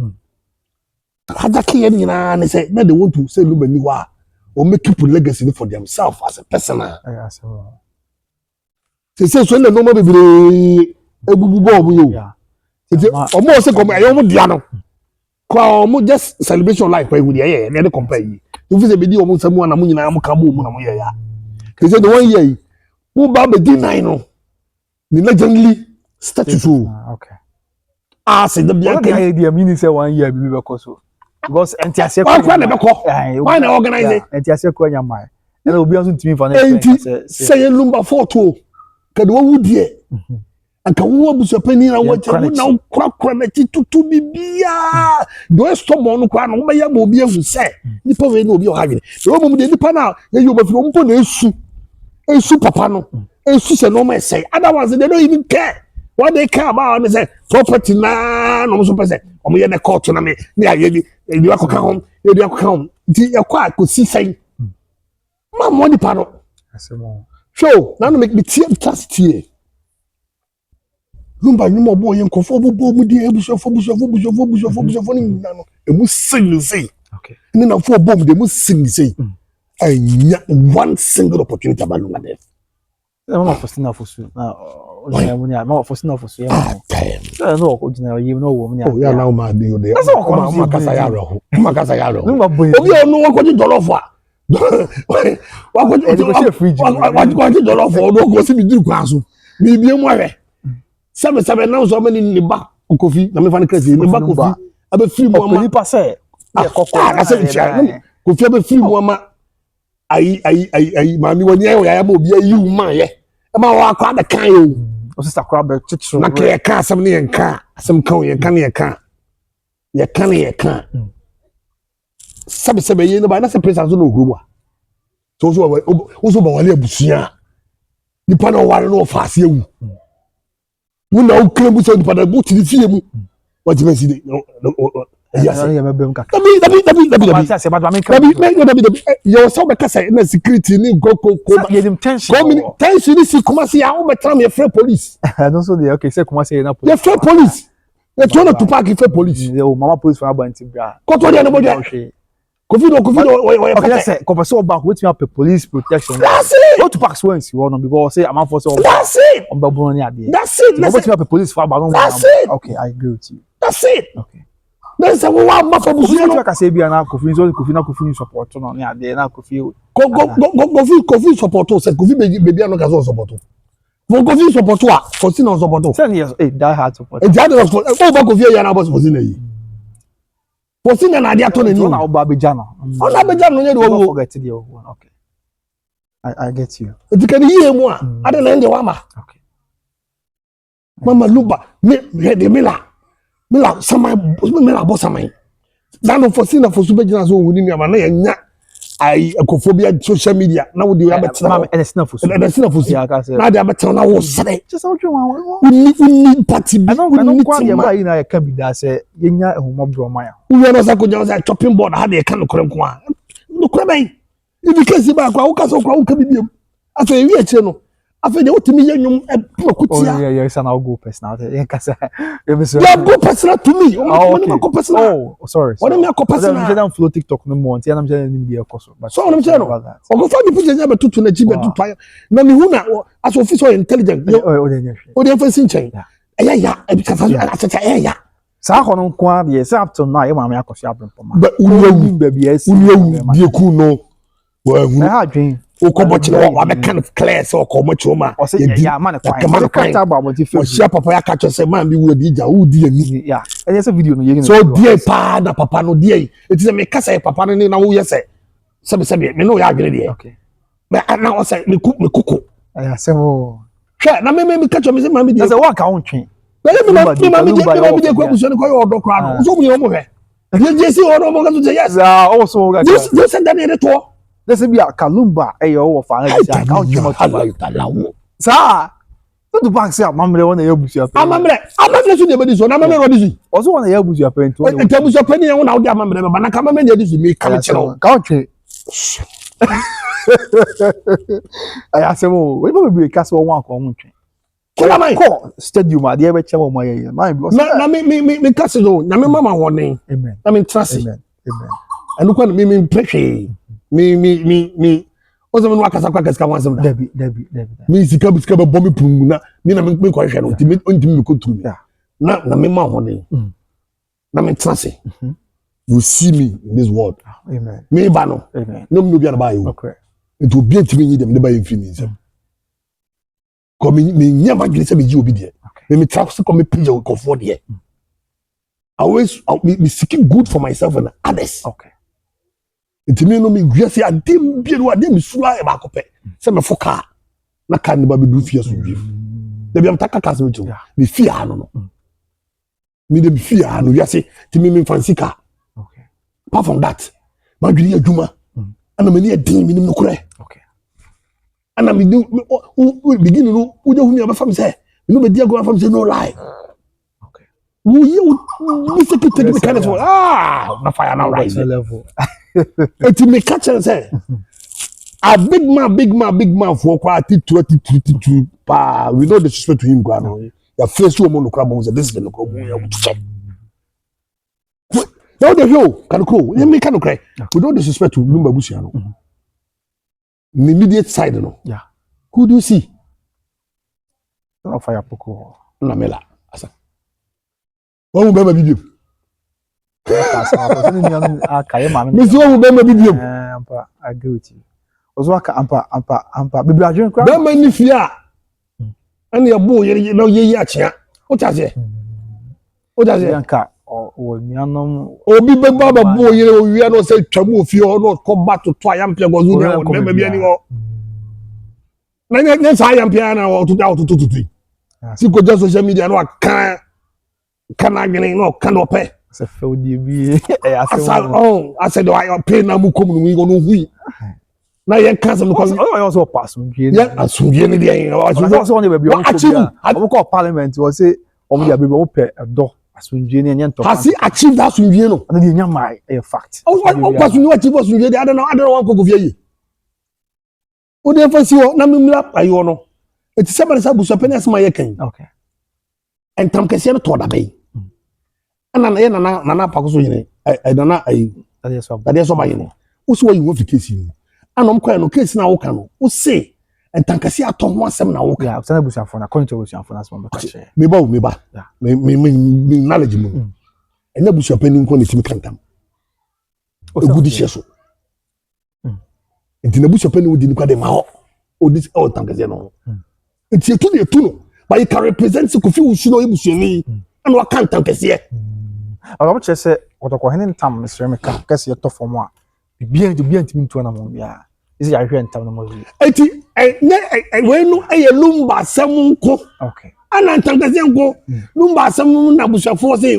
hajake ye nyina ne say na they want to say Lumba ni wa or make keep legacy for themselves as a person say so na no mo bebre ebububo omo yo omo se come ayo mo dia no kwa omo just celebration life kwa hu dia ye na dey compare yi you fit say be di omo samu na mo nyina mo ka mo na mo ye ya say the one year who ba be di nine no ni legendly status okay say the bia can idea meaning say 1 year be because because entiase why na organize it entiase ko nya mai na obi anso ntimi fa na say Lumba photo ka de wo die anka wo abusapani na wo che wo na kura na ti tutu bibia do stop on kwa no be ya ma obi ahu say nipa we na obi o ha dwene do mo de nipa na ye yo mafiri mpo na esu papa no esu se no ma say otherwise they don't even care what they care about me say property na no so pese o mo ye na court na me na ye di akoka hom ye di akoka hom ti e kwa ko si say ma mo nipa no asemo show na no make me tie trust tie Lumba nyumo bo ye nkofo bo mu di ebusofo ni na no emu sing say okay ni na fo bom de mu sing say anya one single opportunity about Lumba there mama fosina fosu na onya mu ni mama fosina fosu ya mo no ko jina yi no wo mu ni ya na o ma de o de o ma kasa ya ro Lumba boy obi onu won ko ji jollof a wa ko ji jollof o do ko si bi duru kwa so bi bi mu awe sebe na so many ni ba kofi na me fa na kresi ni ba kofi abe free mu ama ni pa se ye kokko na se chia kofi abe free mu ama ai mami woni ayo ya ma obi ayi uma ye e ma wa kwa da kan yo o sister crab chicho na ke ka asem ne yenka asem kan yenka ne yenka sebe ye no ba na se presence no ogro mu a so ba wale abusia nipa na wale no faase ewu wo na o kran bu so nipa na bu tiri fie mu what you see the yes ya mebem kaka dabi yo so be kasa na security ni go ye dim tension ni si kuma si ya o betra me free police no so dey okay say kuma say na police free police e to na to park free police o mama police for abanti bra ko to dey na boja kofi do okay say ko person back with me police protection go to park once you know because say am for say that's it on babu ni ade that's it let's me police for about okay I agree with you that's it okay there's a one ma for busu no ka say bia na kofi so support no ni ade na kofi kofi support o say kofi baby no ka so support for kofi support a for sin on support say yes that hard support e jade no for o ba kofi ya na boss for sin na yi for sin na ade ato na ni na oba beja no ona beja no nye de wo forget the one okay I get you it can hear mu a ade na ndi wa ma okay mama Lumba me de mila samai mila bo samai dano for sin na for super jina so woni ni ama na nya ai ekofobia social media na wo de ya betra mama enesina for na de abetra na wo sere just how you want uni party bi uni kwa ya ba ina ya ka bi da se yenya ehumọ bro maya wo na sa ko jana sa chopping board ha de ka no kore nko a no kore ben ibi kesi ba kwa wo ka so kwa wo ka bi biem aso ewi eche no Afi de Wontumi ye nwom kutia. Oh yeah, it's an go personality. Yeah, kasa. You go personal to me. Oh, personal. Oh, sorry. What am I go personal? I'm just flow TikTok no more. I'm just in the Akosua. So I'm saying, o go find the picture na betutu na jibe tutu. Na me hu na as officer intelligent. O dey face nchen. Ya, e bi kafa achacha ya. Saa ho no kwa de say up to now e ma me Akosua abempoma. But unyewu die ku no. Wa hu. Na ha dwen. Okobochi wa be kind of clear so okomochi ma. Yeah, man, quite about what if you share papa ya catch say man bi wo di ja wo di ani. Yeah. And there's a video no you so die pa na papa no die. It is me kasa papa no na wo yese. Sebe me no ya adwene die. Okay. But na wo say me kuku. Yeah, say oh. Hwe na me catch me say man bi die. Say what ka wontwe. But me ma me die ko abuso ne ko yo odo kra no. So mu ye mo hwe. Ye si odo mo ka so say yes. Also ga. Just send that in to. Let's be a Lumba wo fa na say account you much about. Sir. So the bank say amamre won na yabusu apen. Amamre so dey be so na amamre ro dis. Also won na yabusu apen to. E tabusu apen yan na wo dey amamre ba na ka amamre dey dis me ka chiro. Ka otwe. Aya se mo, we be cast one ko wontwe. Kila mai ko stadium ade e be chewa mo ye. Man because na me cast do na me mama woni. Amen. Na me trust. Amen. Anu kwa me prehwe. Me ozo me no akasa kwa kasa wansem da. Dabi. Me sika be bomb pum na me ko hwe no ntimi me ko tumi. Na me ma woni. Na me trust. You see me in this world. Amen. Me ba no. Amen. No me no bia na ba yo. Okay. It will be ntimi nyi dem ne ba yemfi mi nsem. Ko me nyama dwene se me ji obi de. Me trust ko me pija ko for de. Always me seeking good for myself and others. Okay. Ntimi no me gwiase adem bienu adem sura e ba kope. Se me foka na kan ne ba be du fie so dwi. Da biam taka kasa me chu. Me fie ano no. Me de fie ano wiase timi me fancy car. Okay. Apart from that, my dream adwuma. Ana me ne edin me nim no kure. Okay. Ana me do begin no wo de hu me ba fam say. Me no be dia go fam say no lie. Okay. Wo ye wo secretary me kind of na fire now right level. It me catch and say a big man for quality 22 pa we know the disrespect to him go no. Ya face you mo no kra mo say this is the no kra mo ya check. Now the show can go. You make can cry. We don't disrespect to Lumba Busia no. The immediate side no. Yeah. Who do you see? No fire poko. Na mela. Asa. Wọ́n mú bẹ́ẹ̀ bíbí. Mr. Wọ́n mú bẹ́ẹ̀ bíbí. Ampa, I agree with you. Ozo aka ampa. Bibi adwen kra. Bẹ́ẹ̀ ni fia. Ẹni ẹ̀bù yẹ na yẹ àkyea. Ó ta ṣe. Yanka o mianom obi be baba bo yere o wi no say twam ofie o no ko back to twa yam pia gozu na o be bia ni o na nya sa yam pia na o tutu si ko just social media no kan agene no kan do pe se fe odi bi e ase do I pay na mu kom no wi no hui na ye kan se no ko o so pass ndie ya asundie ni dia o so on the baby o ko parliament o say o mo dia baby o pe do asunjie ni enye has he achieved that asunjie no na dey nyama a fact o asunjie achieve asunjie dey adana wan ko fie yi o dey fa si o na memra ayo no eti se bare sa buso penis ma ye kan okay entam kese no to da bay ana na ye na pa ko so yine nana ai ade so ba yine o so yi wo fi case ni ana m kwa no case na wo kan no o se entankasi ato ho asem na wo ka ya sana busuafo na konto busuafo na asem ba ka she me me knowledge mu enya busuapani nko ne timi kantam o gudi she so enti na busuapani wo di ni kwa de ma ho o dis o tankasi no enti etu no but you can represent Kofi Usuno ebusuani and wa kan tankasi e aba mo chese otoko hene ntam mesre me ka kase to fom a bia ntimi ntu na mo bia isi ya hwe ntam na mo wi eti we no Lumba semunko okay ana tankasi nko Lumba semu na busuafo say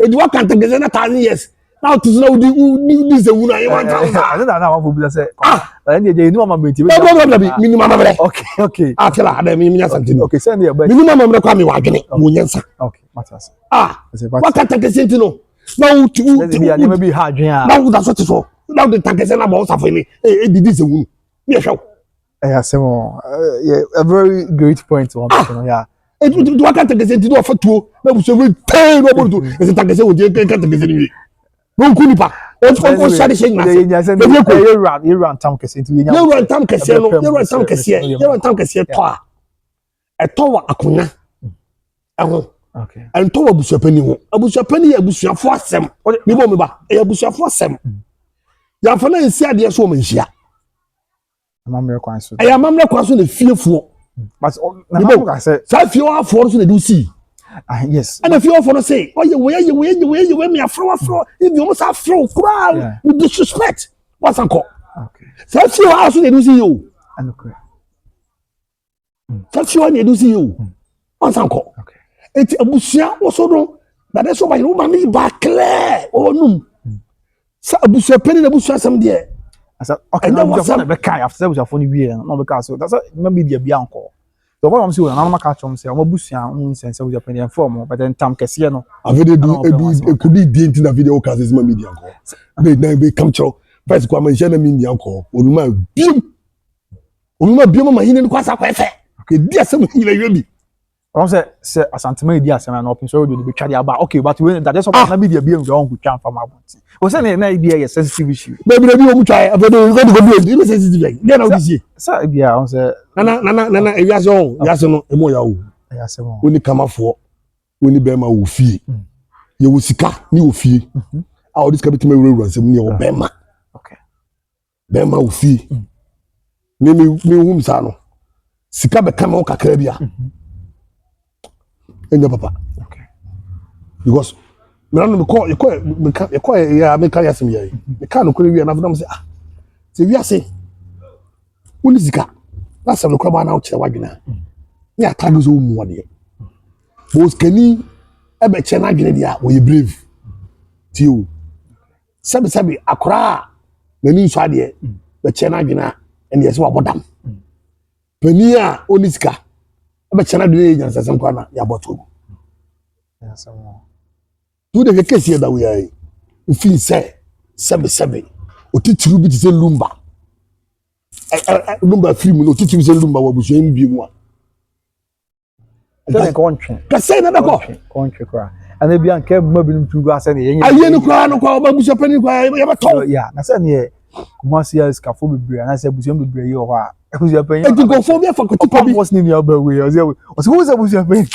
edi wa kan tankasi na 1000 years now to know di se wuna ye 1000 na wa fo bi say na je ni mama meti minimum mamre okay akela ada mi nya Asante okay send your best minimum mamre kwa mi wa dwene mo nyensa okay matters wa kan tankasi ntino na uti ya ni maybe ha dwen a na wo da so te so na wo tankasi na ba wo safo ni didi se wunu ni ehwe Yeah, so yeah, a very great point on yeah. Do I can't take a do for two? No, so we pay no to. Is it a would you can't take a no kunipa. On shade shade na. You run town kese into you run town kese no, you run town kese. You run town kese to a tower akuna. Aho. Okay. And to abusuapani ho. Abusuapani abusuafo asem. Me bo me ba. E abusuafo asem. Ya fa na nsi ade so mo nhia. Amamre kwan so. E amamre kwan so na fiefo. But na I say sa fie afo so na do see. Yes. And if you offer to say, oh, you me a throw, if you almost have throw, crowd with disrespect. What's uncle? Okay. So if you also they do see you. And okay. So if you want to do see you. What's uncle? Okay. It's a bushia also no. That is why you man back clear. Oh no. So a bushia penny the bushia some there. I said, okay, now what's up? After that, phone here, no because so that's maybe the bianco. So what I'm saying, I'm not catching say, I'm a bushia, sense of Japan form, but then Tam Cassiano. I've it could be the internet video cast is my media call. They come to first come and share the media call. Uluma biom my hidden kwasa kwafe. Okay, dear some really. I say Asantehemaa dia asem na open so do be twa dia ba okay but when that is na media bi enjo on kutwa from abonti o say na bia ye sensitive issue baby o mutwa e go do sensitive dey na odisi say bia on say na ewiase on ewiase no emo ya wo ewiase mo oni kamafo oni bema wo fie ye wo sika ni wo fie a odisi ka bitima wura nsem ni wo bema okay bema wo fie ni hum sa no sika be kama wo kakra bia Enya papa. Okay. Because me no me call ya me carry asem here. Me can no kore wi na fam say se wi ase. Woni sika. Na se no kora ba na o kire wadwena. Me atade so mu wode. Bo skani e be che na adwene dia wo ye brave. Ti o. Sabi akora na ni nso ade be che na adwena ene yesi wa bodam. Pani a oni sika be chana do agent asem kwa ya boto ya samo tu de kesi da we ai u fin say sebe otitiru bi ti se lumba lumba film no otitiru se lumba wa buso mbi mu a tell ko ontwe ka say na ko ontwe kwa ana bia nke ma binum tu ase na yenye aye no kwa no kwa ba buso pani kwa ya beto ya na say ne kumasi ya skafo bebre na say buso bebre yi ho a buso pani e go for be for ko ti was ni ya ba we o say buso pani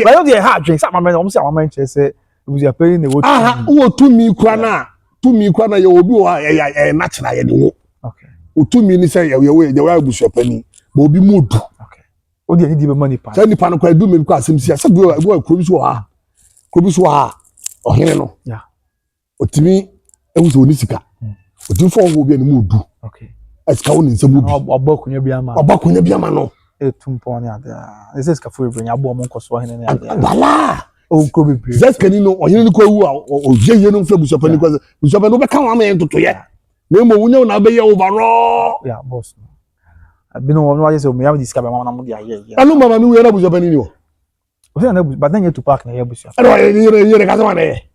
ba yo dey hard drink sa ma me o say ma che say buso pani ne wo wo tumi kwa na ye obi o ya natural ye de wo okay o tumi ni say ye we buso pani ba obi modu okay o dey need be money pa say ni pa no kwa du me kwa asem sia say bo ko bi so ha o hene no yeah o timi e wo so oni sika o timi fo wo bi ani modu okay esika wo ni nsem obi obakunya bi ama no etumpo ni ada ese skafo bebre nya bo mo nkoso hene ni ada wala o ko bebre zeskani no o hene ni ko wu a o yeye no mfa busopani ko busopani no be kan wa ma entoto ye na mo wunya na be ye overall yeah boss abi no no say me am disika be mama na mo dia ye anu mama mi we na busopani ni o say na but then you to park na ye busia ero ye ka so na ye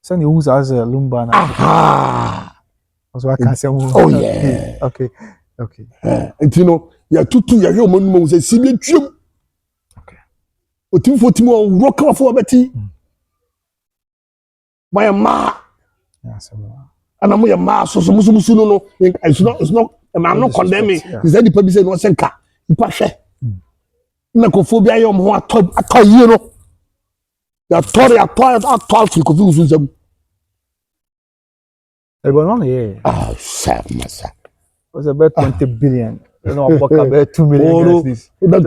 say ni use as Lumba na aha so I can say oh yeah okay entino ya tutu ya hwe o mo say sibie twem okay o tim fo tim o rock off o beti my ma yeah so and I'm your ma so musu no it's not I'm not condemning is that the people say no senka ipa hwe na kophobia ye mo atọ yie no ya atọ free kofi usu nsam e go no ye masa was about 20 billion you know about 2 million this that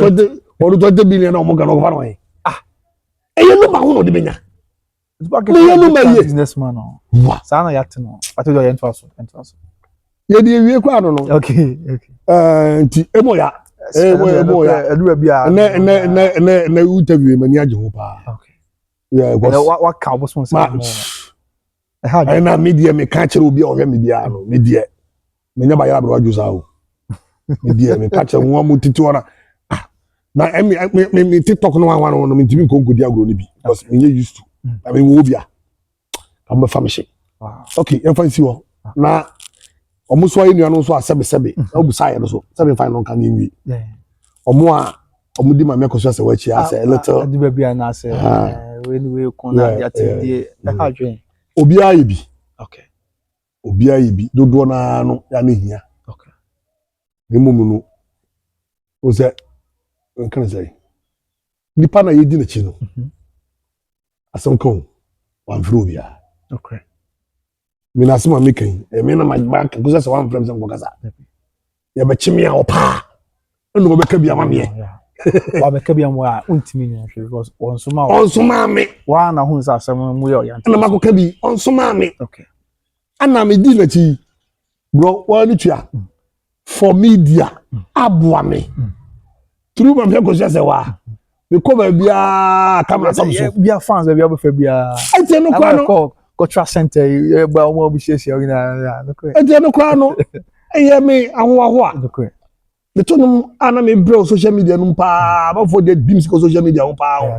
20 billion o mo ga no fa no e ye no ma ho no de benya businessman no sa na yat no ati do ye ntwaso ye de wie kwa no no okay nti emo ya edura bia na interview mani age ho pa okay yeah what ka boss mo say mo na media me ka kire obi a ohwe media no media me nya ba ya bro ajusa o media me ka kire ho mo titi ora na me TikTok no wan no me ntimi konkodi agro ni bi because me used to I mean wo bia am family wow okay e fancy wo na omo so ayi nuanu so asebe obusa ye no so sebe fine no kan nwi omo a omo di mama Akosua Serwaa chi ase little adi bia na ase we kon na ya ti die e ka dwen obi ayi bi okay obi ayi bi dodo na no ya na hia okay ni mumu no o se kan say nipa na yedi na chi no asem kon wan fro bia okay mi na asem amekan e mi na ma Akosua Serwaa frem se ngokasa ya be chimi a opa enu be ka bia ma me wa be ka bia mo a untimi nya hwe because onsoma me wa na hu sa asem mu yo ya na ma ka bi onsoma me okay ana me di na chi bro wa ni tua for media abua me through my Akosua Serwaa me ko ba bia camera sam so bia fans bia be fa bia ate no kwa no cultural center gba omo bi shesia ya no ko ate no kwa no eye me ahwo a no ko me to no ana me bro social media no pa ba for the beams ko social media no pa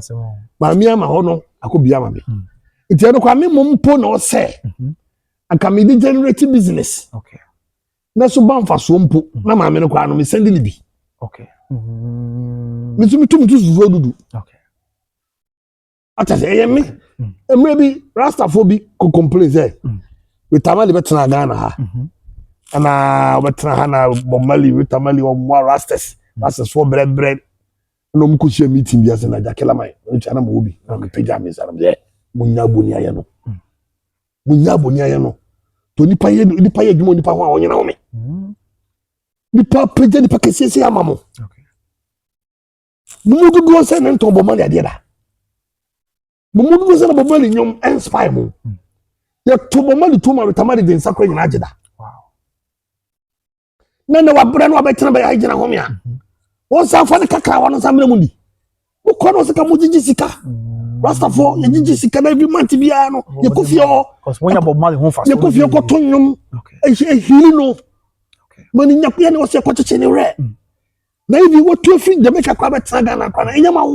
ma mi ama ho no akobia ma me ate no kwa me mumpo no se aka me di generate business okay na so ban fa so mpo na ma me no kwa no me send ni bi okay me tum zuzo dudu okay ata se eye me emre bi rastafobia ko complain say we tamale betena Ghana ha ana betena ha na bomali we tamale o mo rastas for bread no mko share meeting bia se na jakela mai no chana mo obi na me page am say na munya boni aye no munya boni aye no to nipa ye dwuma nipa ho a onyina wo me nipa page nipa kesese amamo okay mumu do se na nto bomali ade da mumu do se na bomali nyom inspire mo ya to bomali to ma tamale den sakra nyina ageda wow na wa bra no abetena ba ya gina ho me a won sa fa ne kakra wa no sa mena mundi wo ko no se ka mo gigi sika rastafo ye gigi sika na every month bia no ye kofio cause when you bomali ho fa ye kofio ko tonyum e hili no okay mani nyakuya ne wo se ko cheche ne re na ibi wo to fi de make kwa betena Ghana kwa na enyama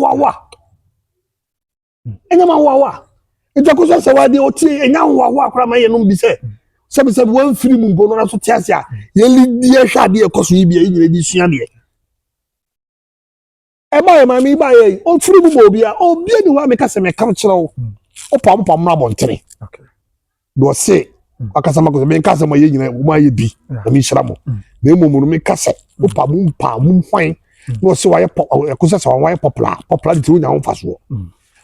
wawa ita Akosua Serwaa de oti enya wawa akra ma ye no bi se sebe wan firi mu mbono na so tiase a ye lidi ehwa de ekoso yi bia nyina di sua de e ba ma mi ba ye o firi mu obi a obi ni wa me ka se me kam kirewo o pam na bontere okay do se akasa ma ko me ka se ma ye nyina wo ma ye bi na mi hira mo na emu me ka se o pam hwan no se wa ye Akosua Serwaa wa ye popular de tu nya ho faso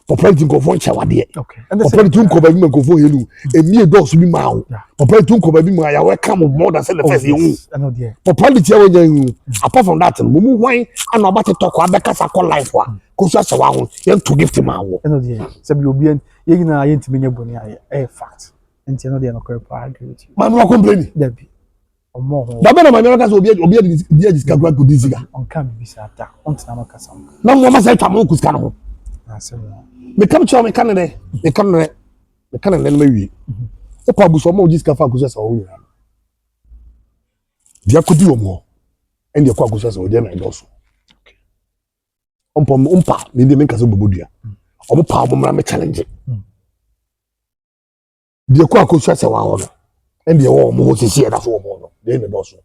popularity nkofo nchewade popularity nkoba bi nkofo helu emie dogs bi ma wo popularity nkoba bi ma ya welcome more than say the first you popularity ya wonya apart from that mumu hwan ana obate talk abeka sa call life wa Akosua Serwaa ho yen to gift ma wo eno die se bi obi ye nyina ye ntimi nya boni aye fact enti eno die no correct I agree with you ma no complain dabi omo ho da be na ma me ka so obi dia disika kwa ko disika on kan bi sa ta on tina no kasa na mo ma say tamo kuska no ho na se me kam chaw me kanene me wi o pa bu so mo disika fa Akosua Serwaa wo dia kodi wo mo en dia kwa Akosua Serwaa dia na idoso okay umpa ni de me nka so bobodua o pa o mra me challenge dia kwa Akosua Serwaa wo no en dia wo mo sisi e da so wo mo no dia na idoso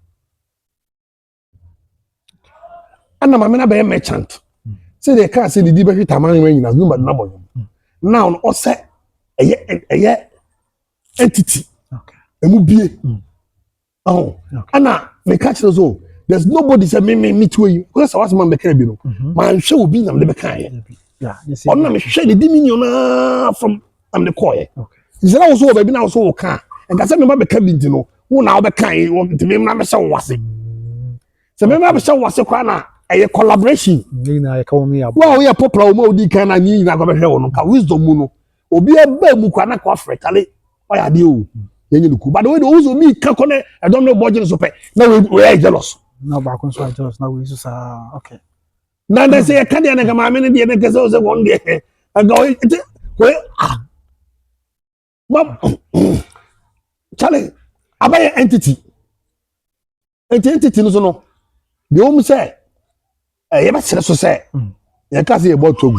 ana ma me na be merchant say they can say the di be hwita man wen nyina Lumba na boyo now no say eye entity okay emu bie oh ana me catch so there's nobody say me meet we because I was man be can bi no man hwe obi na me be kan ye yeah you see on na me hwe the dominion na from am the call ye okay is na also be na also kan and ka say me be kan bi nti no wo na wo be kan ye nti me na me hwe wase se me na be hwe wase kwa na a collaboration ni na ka omi abo wa we are popular o ma odi kan na ni na go be hwe wo no ka wisdom mu no obi e ba mu kwa na kwa fretale o ya de o yenye nuku but the way the me ka kone I don't know budget so pe na we are jealous na ba kon so jealous na we so sa okay na na say ka de na ka ma me ne de na ka so won de aga we ma chale abaye entity no so no de o mu say ye ba sere so say ye ka say e bo togu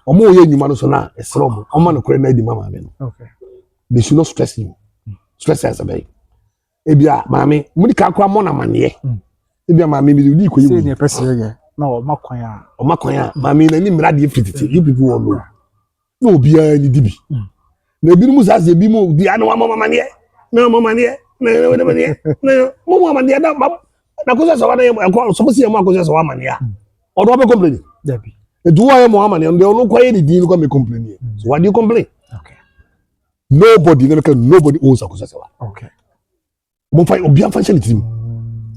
o mo ye nyuma no so na e sere mo o ma no kore na di mama me no okay they should not stress you stress as a bay ebia maame mudi ka kwa mo na mane ebia maame mi di ko yi se ne pese ye na o makwan a maame na ni mra de fititi you people won know no bia ni dibi na ebi mu sa se bi mu di ana wa mama mane na mama mane na mane na mama mane na ko se wa na ko so se mo ko se wa mane a odo be complain dabi edu wa mo mane on de no kwa ye di ko me complain so why do you complain okay nobody owns Akosua Serwaa okay mo fa obi an function team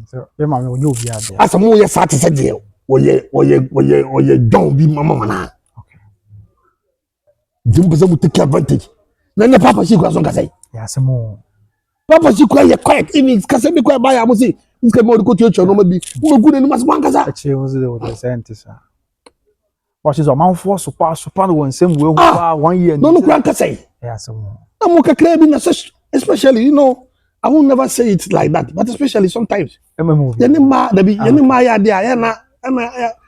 so be ma me onye obi ade asa mo ye sa te se de oye don bi mama mana okay dim be mo take advantage na papa shi kwa son kasai ya samo papa shi kwa ye quiet even kasai be kwa ba ya mo say nka mo ko tio no ma bi mo gu ne mas man kasa achi wo ze wo the scientist what is a man for so no one same way 1 year no kwa kasai ya samo na mo ka kra bi na especially you know I will never say it like that, but especially sometimes. Yani ma ya dia ya na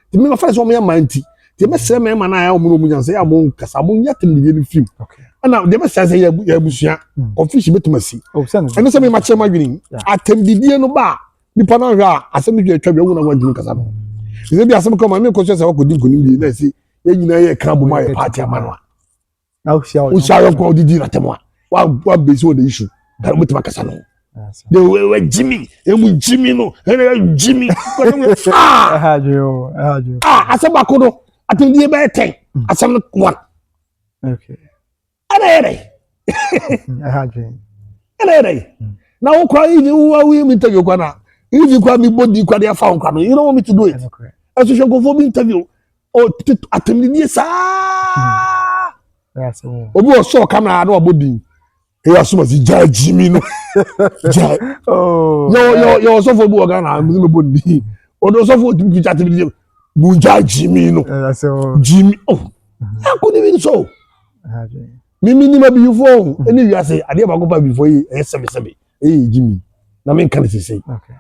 ti me fa so mo ya manti. Ti me se me ma na ya o mo nyan say ya mo kasa mo nya te ni film. Okay. Ana de me say ya busua. Office betumasi. Eno se me ma che ma dwini. Atem didie no ba. Nipa na hwa asem dwe atwa bi wo na wadwini kasa no. Ze bi asem ko ma me ko so se wa kodi nkoni bi na si ya nyina ye kan bo ma ye party amanwa. Na o sia ko didi na temwa. Wa be so the issue. That mutima kasa no. They were Jimmy, Jimmy no, Jimmy. Asaba kodo. Ati die be 10. Asam 1. Okay. Ere. Now wo kwa yi wo wi interview kwa na. If kwa mi body kwa dia fa kwa no. You don't want me to do it. Okay. As you go for interview. Oh, atem die sa. Yes. Obi o so camera na body. He assume si ja Jimmy no. Ja. Oh. Yo so for bu Ghana, me body. Odo so for tu chat video. Bu ja Jimmy no. Jimmy. Oh. I couldn't even so. Mimi ni ma bi fo. Any you say ade ba go pa before e sebe. Jimmy. Na me kan say. Okay.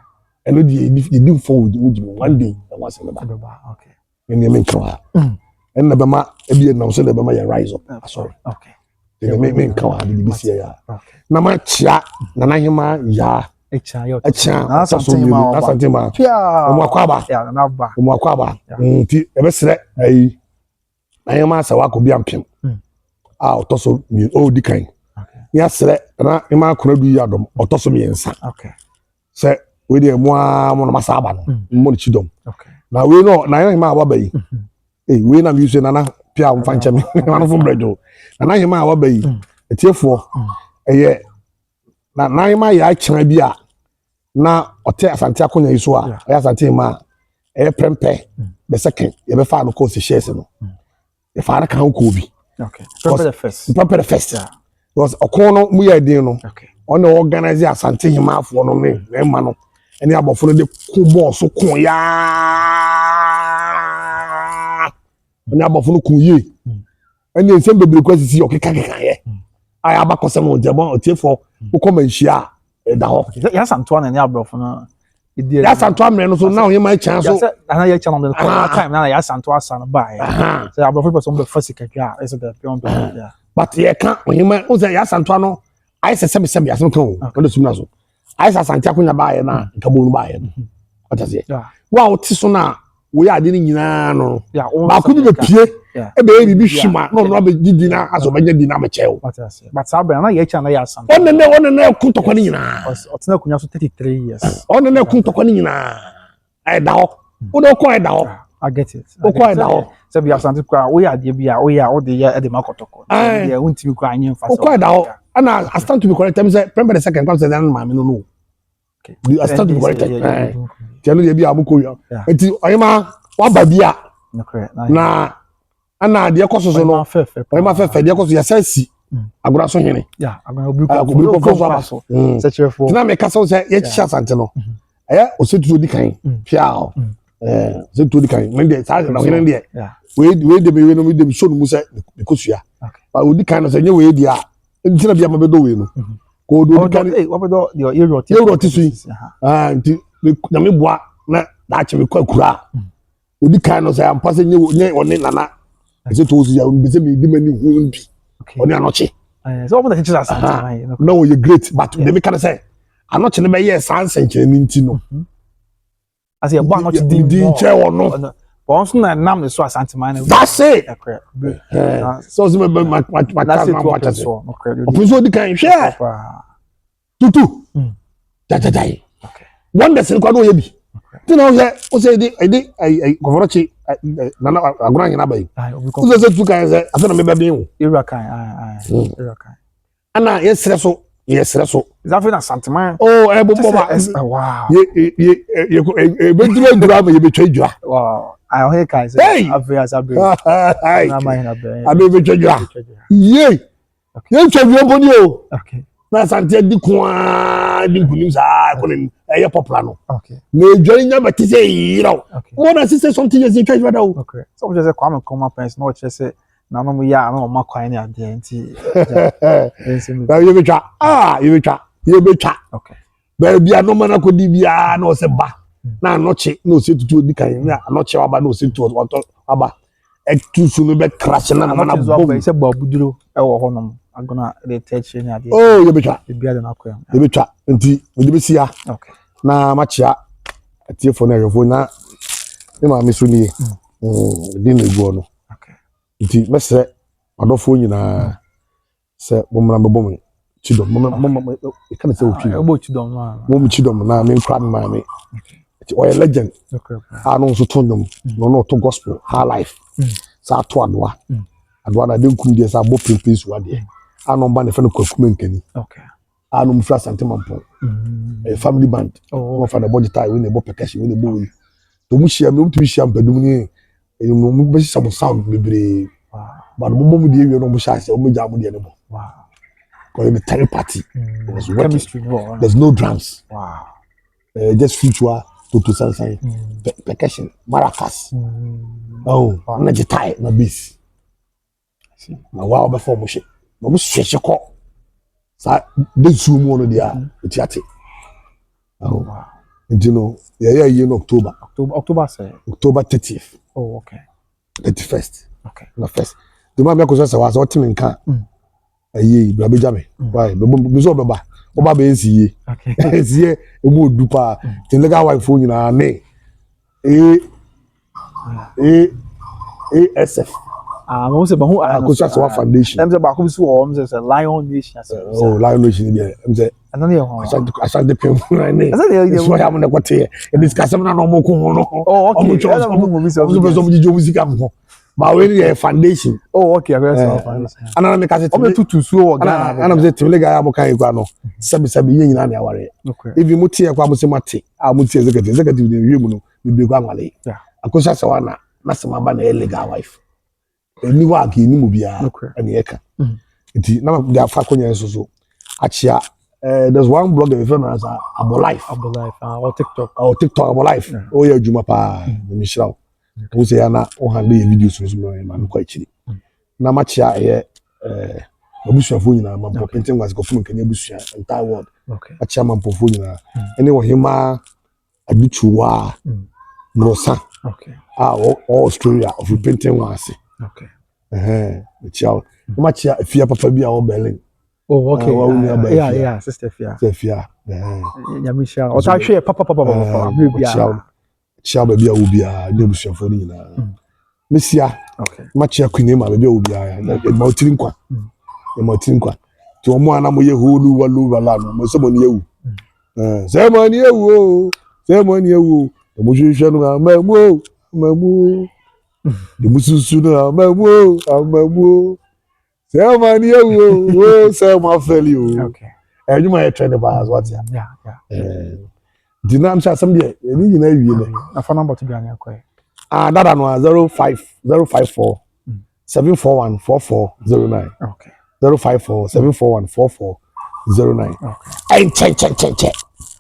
And you do forward Jimmy one day and once in the back. Okay. And you mean try. And na ba ma e bi na so na ba ma ya rise up. Sorry. Okay. The main kawa di bisi ya. Na ma chia na na hima ya. Echa Asantehemaa. Yeah. Omo akwaba. Yeah, na ba. Omo akwaba. Nti e be sere ayi. Na hima sa wa ko bi ampem. Otoso mi o di kan. Okay. Ya sere na hima akona du ya dom. Otoso mi ensa. Okay. Se we dey mo na masa aba no. Mo ni chidom. Okay. Na we no na hima aba yi. We na mi so na pia am fanche me. Na fo bredo. Na hima aba yi. Etiefo. Eye na hima ya kyan bi a na ote Asante akonya yi so a ya Asantehemaa eye prempe the second ye be fa no course shares no ye fa na kan ko bi okay prepare the first yeah because okono mu ya din no okay on organize Asantehemaa fo no ne ma no ene abofo no de ko boss ko ya ene abofo no ko ye ene nsem bebre kwasisi okeka ye aya abakosem o jebo otiefo ko komanhia da ho ya santo na abrofo no ya santo amre no so na onye ma chan so na ya chan on the time na ya santo asan ba ya so abrofo person be fasika kwa is the pion yeah but ye kan onye ma o say ya santo no ai se sebe ya so kan o no sum na so ai sa Asante akonya ba ye na nkabo no ba ye no what say wa o ti so na we ade ni nyina no ba ku bi be pie e be bi hwima no be didi na aso be di na me chew but sabra na ye chan na ya santo on ne ku tokwa ni nyina otena kunya so 33 years on ne ku tokwa ni nyina ai da ho o do ko ai da ho I get it o ko ai da ho se bi Asante kwa we ade bia o ya o de ya e de makotoko ya untimi kwa anyen fa so o ko ai da ho ana stand to be correct them say remember the second come say that ma me no okay I stand to be correct tell you bia abuko yo enti oyema wa ba bia na ana de kososo no oyema fefe de kososo ya sasi agora so hene ya agora obriko so abaso secretary na me kasa say ye chicha Asante no osetu di kan pia osetu di kan me de sa na hene de we de me no me de so no mu say bekosua ba odi kan no say nye we di a ntina bia ma be do we no ko do di kan obedo the euro tisu nti na me boa na da che me kwakura odi kan no say am pass nye oni nana ese to osu ya be say me di mani hu bi oni anoche so obedo chicha Asante no you great but they me can say anoche ne be ye sanse nche ni ntino as a one not di nche ono once na nam ne so Asantehemaa na that's it so so me ma that's it what so opunso di kan hwe tutu okay one person kwa no ye bi tina o say di govorochi nana agora nyina bayi o say tutu kan say afa na me be bin wo era kan ana yesre so is that for Asantehemaa oh ebo boba wow ye beduro dura ma ye betwa dura wow I hear kai say avia sabre na ma hina be abi betwa dura ye ye twa dura boni o okay na Asante di kwa di kunim sa ko ne eye popular no okay na edwari nya beti say yiro more than 60 something years in twa dura o okay so we just say kwame come pens no che say na no ya na o makwan ni ade nti na ye betwa okay ba bia no mana ko di bia na o se ba na anoche na o se tutu odi kan na anoche waba na o se tutu waba etusu no be crash na na mana bomb se ba buduro e wo honom agona the touch ni ade oh ye betwa bia de na ko ye betwa nti odi be sia okay na machia atiefo na yefo na e ma me so ni di na egu no okay nti mesre adofo nyina se bomra mbom chidom mom e kana se otwi e bo chidom na mom chidom na me nkra ma me o ye legend okay no so tondom no to gospel Highlife sa to adwa na de nkum de sa bo pimpin so ade ano mba ne fa no kwakuma nkani okay ano mfra Asantehemaa pon a family band no fa na budget we ne bo percussion we ne bo we to mu hia me to hia mpadum ni no mu be some sound bebre ba no mo de ewie no mo sha se o mo ja mo de ne bo wow because the third party was working. Chemistry no there's no drums wow just future to sansan percussion maracas oh na guitar na bass na wow before mo she no mo hwehwe ko sa de zoom no dia etiate oh wow you know yeah in October say October 30th oh okay 31st okay na first the man be Akosua Serwaa so timi nka ayi bla be jame why be so be ba oba be nsiye okay nsiye emu odupa tin legal wife phone nyina me ASF mo se ba hu Akosua Serwaa Foundation em se ba ko bi so o se Lion Nation oh Lion Nation there em se ana ne ho Ashanti people na ne so ya mo ne kwete e discuss na no mo ko ho no oh okay mo jijo music am ho ba we ne foundation oh okay Akosua Foundation ana me kase o tutu so o Ghana ana me se tele ga ya mo kan igwa no sabi yen nyina na aware even mo tie kwa mo se mate mo tie executive de wie mu no be kwa nwale Akosua Serwaa na se maba na illegal wife eni wa ki ni mu bia ene eka nti na me afa konya so achia there's one blogger we friend as Abulife or TikTok Abulife oh yeah juma pa me shiraw wo se ya na o handle videos so ma me kwa ichiri na machia obusuafo nyina ma po painting was go from Kenya busua entire world achia ma mpofo nyina ene wo hima Abutrica Nosa all Australia of painting was achia machia fia papa bia o Berlin oh okay yeah sister Fia ya Michelle o ta hwe papa chia ba bia wo bia de busuafo ni nyina mesia machia kwine ma ba bia wo bia ma otiri nkwa ti o mo ana mo ye holu wala no mo se mo ni ewu se mo ni ewu de mo hwehwe no mamu de mususu no mamu se mo ni ewu se mo afeli o enyuma ye trend ba as what ya dinam sha some there ni nyina wie le afa number to gani akoy dada no 05054 741 4409 okay 054 741 4409 ai che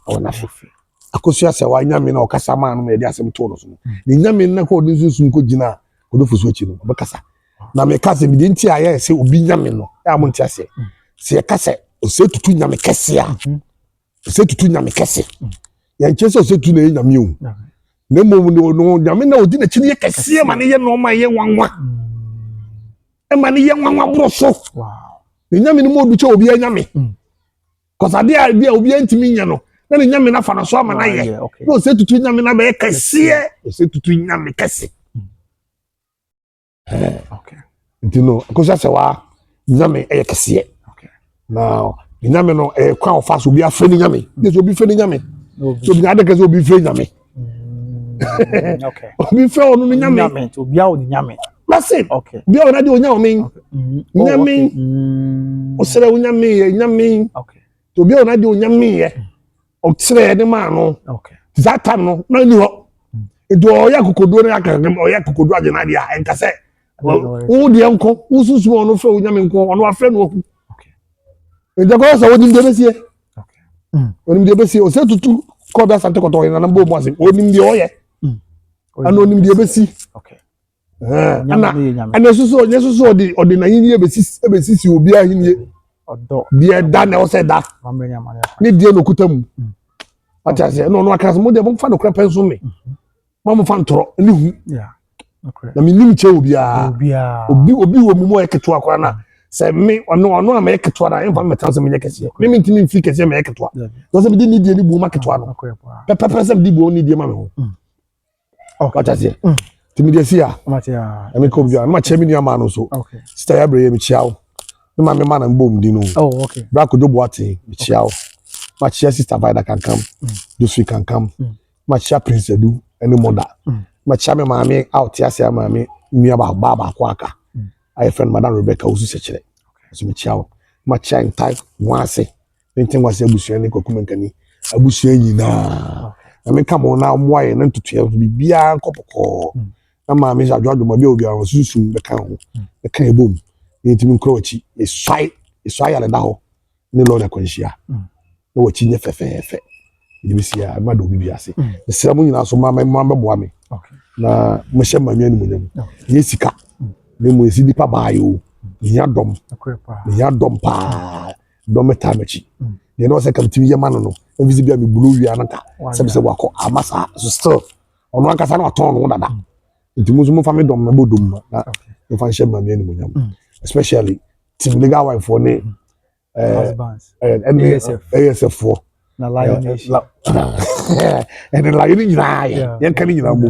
ona fi Akosua Serwaa nyame na okasa ma no me de asem to no so ni nyame na ko din sunsun ko gina ko do fusu achi no be kasa na me kasa bi de nti aye se obi nyame no ya mo nti ase se kasa o se tutu nyame kese a se tutu nyame kese ya nche se o se tutu na nyame o na mo no nyame na odi na chi ne kese ma ne ye no ma ye wanwa e ma ne ye wanwa bro so wow ni nyame no mo du che obi nyame cause ade a bia obi antimi nya no na ne nyame na fa no so ama na ye no se tutu nyame na be kese o se tutu nyame kese okay ntino Akosua Serwaa nyame e kese okay now nyame no e kwa ofa so obi afre ni nyame yes obi fre ni nyame so bi na de kese obi fre nyame okay obi fre onu ni nyame obi a oni nyame that's it okay bi o na de onya o men nyame o sere onya me nyame okay to bi o na de onya me ye o sere de ma no okay that time no na ni ho edo o ya kokodo na aka o ya kokodo age na dia enka se wo de enko wo susu onu fre onya me nko onu afre no oku okay edo ko so wodim de besie okay wodim de besie o se tutu ko da sante ko to na mbo mo ase wodim de o ye ana wodim de besi okay ana susu odi na yin ye besisi obi ahin odo de da na o se da ni de no kutam ata se no aka mo de mo fa no kra penso me mo fa ntoro ni hu okay na me nim che obi wo mu mo eketo akwa na se me ono ama eketo na en fa me tanse me nyekese me ntimi mfi kese me eketo no se me di ni de ni bu ma keto no pepe se me di bu ni de ma me ho okay ata se timi de sia me ko bia ma che me ni ama no so okay sister ya bre me chiao me ma me ma na mbom di no okay bra ko do boate me chiao ma chia sister Vida can come Josephine can come ma chia Prince Edu any mother ma chia me maame out ya sia maame nua ba ko aka I friend Madam Rebecca osu sechere so me chiao ma chia entire wase ntin wase abusua ni kokumenkani abusua nyina na me ka mo na mo aye na ntutu ya bibia nkopoko na maame ja dwadwo mo be obi a susu be kan ho be kan ebom ntimi nkro wachi eswai ya le da ho ni lo na kwanhia na wachi nye fefefe ni bisia ma do bibi ase esra mu nyina so ma beboa me na mo hye ma nwa ni mo nyam ye sika ni mo esi dipa baayo ni ya dom pa dom ta machi ni no se kam timi ye ma no evisi bia me bulu wi anaka se wako amasa so still ono anka sa na ton no dada ntimi so mo fa me dom me bodom na mo fa hye ma nwa ni mo nyam especially team legal wife for ne husbands ASF for na lion nation and then like you know yan kan you know mum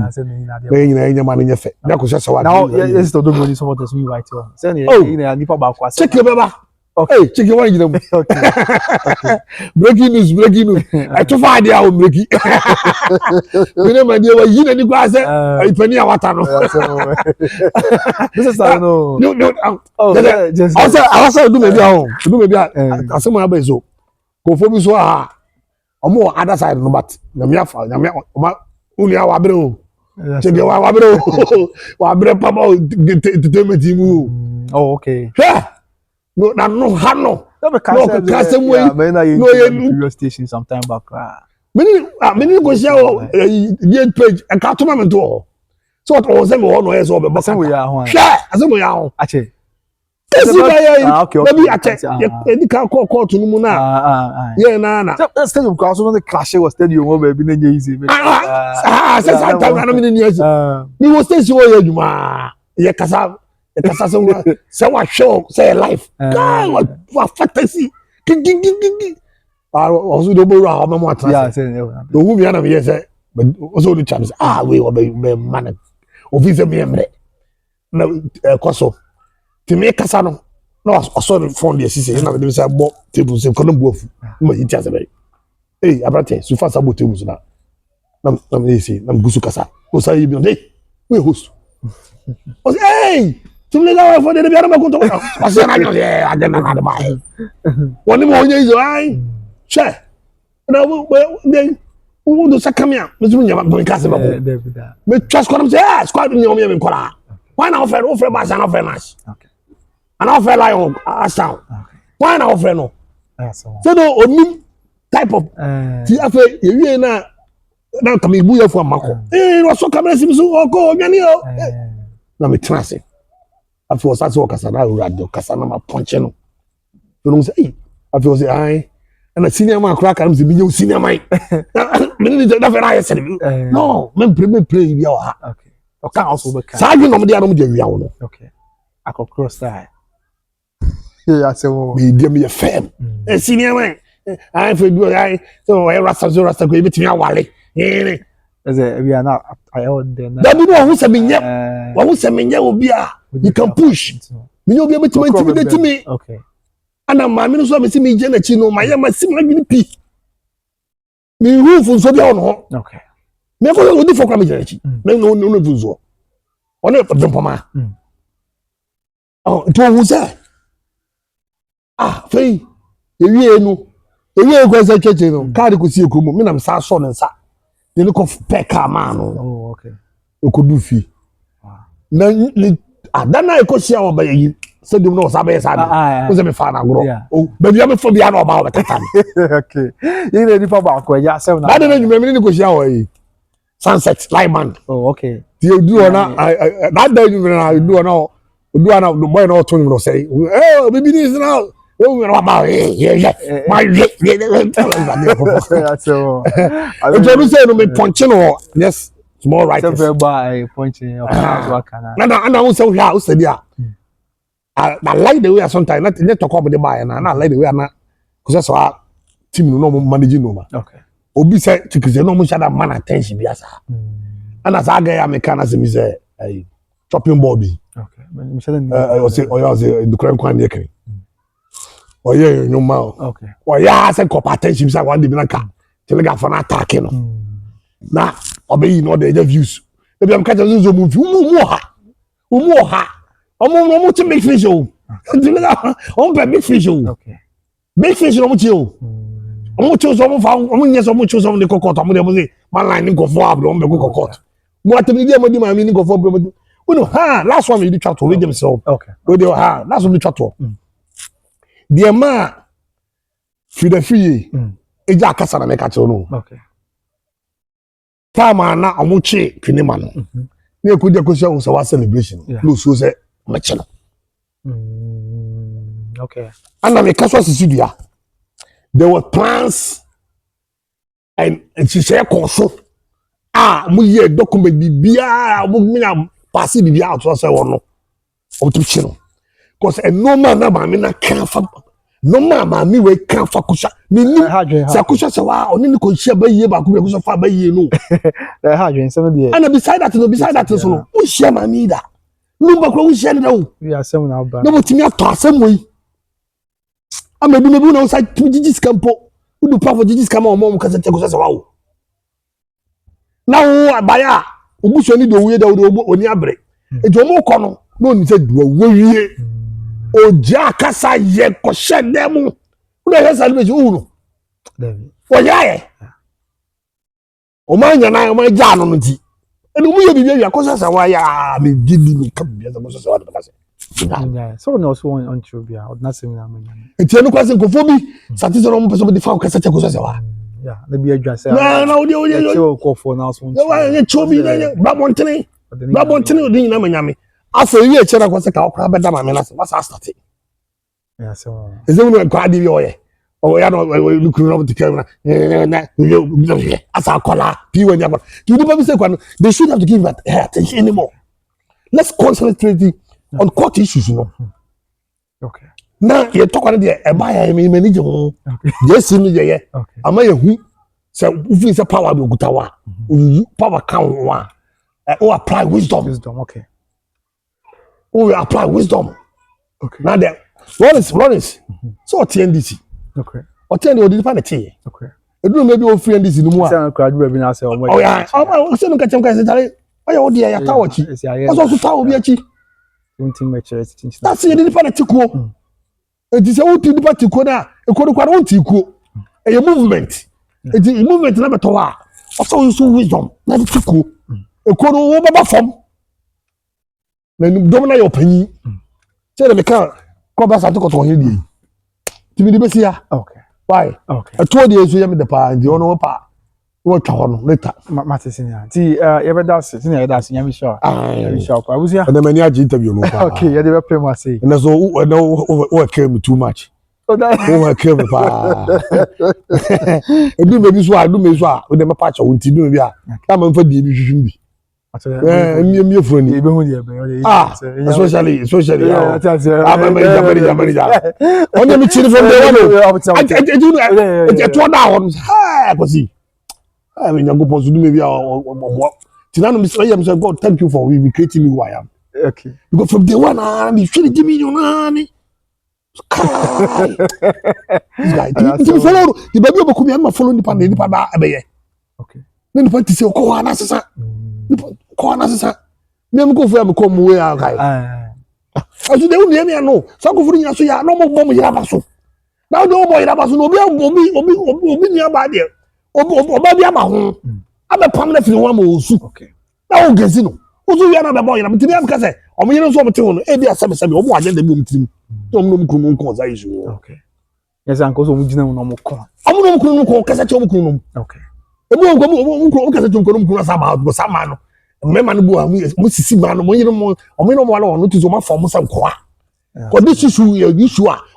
na you know nyama no nyefe na Akosua Serwaa now yes to Odobroni support us me right one say you know nipa ba kwa check your baba okay check your one you know okay breaking news I to find dia o breaking we know my dear you know ni kwa say ipani awata no this is no just also do me bia asemo ya bezo ko fo bi so ha omo other side no but na me afa na me uni awa bre o chege wa bre o wa bre papa entertainment mu okay no na no ha no no ka se mo no radio station sometime back mini go share ye page and ka to me to so what o se me ho no yes o be boka asemo ya ho ache esi ba ye maybe ache edi ka court no mu na yeah na stadium cross no clash was stadium o baby na easy say time na me ni easy ni wo station o ye djuma ye kasa say wa show say life guy wa fantasy gigi o so do boru a o mo atra yeah say no wu mi na me say but o so do chance we o be man o fi se me emre na koso ti me kasa no na so phone dey sise na dey say bo table say kono buafu ma yiti asebe abrate so fast about table so na me say na gusu kasa o say you be dey we host o say tumle ga for dey be na ko to o say na yo agena na ba woni mo onye izo ai che na dey wo do sakamia me so nyama go kasa ba me trust ko na say squad ni o me nkora why na offer ba sa na offer nash okay and offer lion sound why na offer no so no onim type of ti afa yewie na kam ibu ya fu amako no so camera sim so oko onwani o na me trance afa o sase o kasa na radio kasa na ma ponche no no say afa o say ai na senior man kra kan se bi je senior man me ni da fa na yes no me play bi o ha okay o kan also be kan sa ju no me dia no me dia wi awo no okay akokro style yeah say wo me dia me fam senior man I for do I so I rasta go betimi awale we are not I own then that be no who say menye who say menye obi a you can push me no be able to intimidate me okay ana ma me no so me see me je na chi no ma ye ma sim na gini pi me roof so be on ho okay me ko odi for kwa me je na chi me no vuzo ona dompama oh to who say fei ewie ko say cheche no card ko si ekomo me na me sa so ne nsa de ko pe ka ma no oh okay okodu fi na ni adana e ko sia oba yi se dum no sa be sa de ko se me fa na gro o ba bia me fo bia na oba o betata okay you dey for ba ko ya se na ba de na nyume ni ko sia o yi sunset lineman oh okay ti odu ona that day nyume na odu ona the boy na to nyume no say eh baby this now oh we about yeah my so I don't say no me punching or yes small writers so by punching your class work na and I will say how say dia I like the way I sometimes not talk about the buy na I like the way na cuz so team no manage no ma okay obi say tikise no mo shada man attention bi asa and as I get American say me say chopping board bi okay me shada ni o say the crime kwan dey kan oye no ma okay oya say cop attention say one dey bi na ka telegraph na attack no na obeyi no dey views e bi am catch so mu mu ha omo to big fish o on be big fish o okay big fish no mo ti o omo cho so mo fa omo nye so mo cho so mo de kokot omo de mo say man line ni go for abro omo be go kokot mo atemi dey mo di ma mi ni go for bro no ha last one you dey chat to read them so okay we dey ha last one dey chat to the ma fi the free eja akasa na me ka cho no okay time na omo che twinima no na ekudi akosia wo sawa celebration no so say meche no okay and na kaso sisidia there were plans and she say koso mo ye document bibia mo mina pass bibia out so say wono o to chi no cause a normal na ma me na kan fa normal ma me we kan fa kusa me ni sa kusa se wa oni ni ko hia ba yie ba ko be kusa fa ba yie no ha dwen se no de and beside that so no o hia ma me da Lumba ko o hia ne da o we are some na ba na botimi ato asem yi amebu na o sa jijis campo o do pa for jijis campo o mo kasa te kusa se wa o na o abaya obuso ni do wie da o oni abre ejo mo ko no na oni se duwa wie oja kasa ye ko shedemu una hesa ni meju no David oya ye o ma nya na o ma ja no nti enu mu ye bibia akosa sa wa ya me gidi ni ka bibia akosa sa wa da kasa yeah so no so on tribia or not seminar man enti enu kwase nkofo bi satizo no mo pese de fa kasa te akosa sa wa yeah na bi adwa say na o de chill ko for now so ya chobi na ba bontene o din na manyame asa wi e chera kwase ka okra beda ma me na se wasa start yeah so ezemu no kwa di bi oye o ya no lukuru no to camera na asa kola pi wanya ba you do be say kwa they should have to give that attention anymore let's concentrate on court issues no okay na ye talk on there e ba ya me manage ho yes ni ye ama ye hu say ufi say power be ogutawa power count one o apply wisdom okay o apply wisdom okay now there Lawrence so TNDC okay o TND o di pa na tie okay edu maybe o free NDC no mu a say crowd be na say o mo yeah o say no ka chem ka say tare o ya o di ya ta wachi o so ta obi achi untin measure tintin that's it di pa na tikuo e di say o ti di pa tikuo na e ko kwa o ti kuo e movement e di movement na beto wa o so wisdom na di tikuo e ko no wo baba fam na dom na yo panyi say na me ka ko ba sa to ko to he di ti mi di be sia okay why okay a to dey so ya me de pa ndi ono pa wo twa ho no later matisinia ti ye be das ti na ye das nyami sure nyami sure pa busia and many age interview no pa okay ye dey be pay ma say and so o came too much oh that o came pa edu me bi so a o de me pa cha wonti du me bi a ka ma mfa di bi hwehwim bi me friend. Especially. Only me chill from the one. I told down. Ha, see. I mean, I'm going to do maybe Tinano, Mr. God, thank you for creating me who I am. Okay. Because from the one, I'm trying to give me your money. This guy, the baby will come here and follow the pandemic. Okay. Then the party say, "Oh, anasa, anasa." Me am go for am come way out guy. Aso de uni me no. So go for nya so ya no mo bom yira baso. Now do mo yira baso no obi nya ba de. Oba bi ama ho. Abe pam na firi ho am osu. Okay. Na o gezi no. Oso wi na be boy na bitimi am ka say, o mo yira so mo te ho no. E bi asebe o mo agenda bi o mtirim. No mo kunu mo ko za issue. Okay. Yes, uncle so mo gina no mo ko. Amu no mo kunu mo ko kasa che mo kunu no. Okay. Mo kasa che mo kunu sama go sama no. Remember no sisi man mo yire mo o me no mo wala no tizo ma form some kwa ko this issue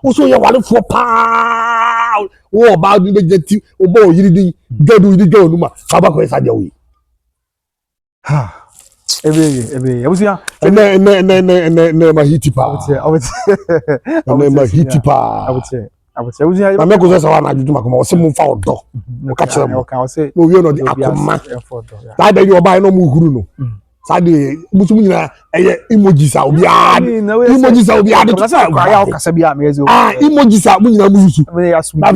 also ye wale fo pa wo ba ni bejeti o bo yiri din gadu di go numa aba ko esa de wi ha ebe abusia ne ma hiti pa ma hiti pa abusia ma ko so na ajuma ko mo se mo fa odo o ka kire mo no wi no di akoma ta da yo ba no mu huru no sade musumu nyina eye emoji sa obi ad emoji sa obi ad to sa kwa ya o kasa bia me ezi emoji sa mu nyina mu yusu me ya sum na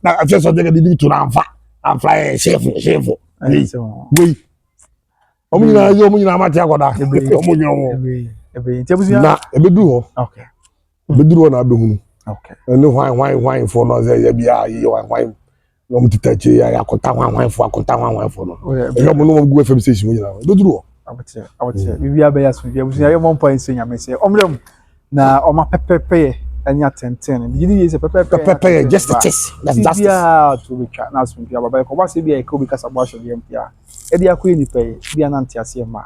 na afia so de di to na amfa chef we omu nyina ma ti akoda omu nyina ebe nti abusia na ebedu ho okay ebedu ho na adohunu okay ene hwan for no say ya bia ye hwan no mtitache ya akonta hwan for no e mo no go fm station nyina ebedu ho awote bibia be ya so bia abusia ye mo point se nyame se omrem na oma pepepe anya tenten bi ni ye se pepepe just a taste that's justice bia to be twa na so bia baba ko ba se bia e ko bi kasa bo ahwe bia mpia e dia ko ni pe bia na ntiase ma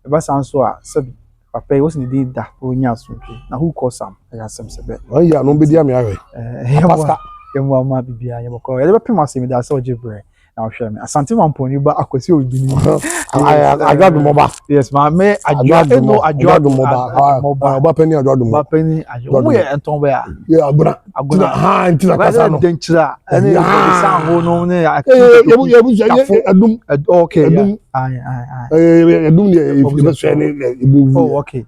e ba san so a sabi papa e wosi ni di da onya so na who call sam ya sem se be oh yeah no be dia me ahwe pastor yemo ma bibia yemo ko ele be pema se mi da se ojebre na ohwe me Asantehemaa mponi ba akwasi obi ni ajadu moba yes ma me ajadu moba oba penny ajadu moba penny ajadu mo ye enton be a ye aguna ha ntina kasa no denchira ene san ho no ne adum okay adum ne be so ne ibu oh okay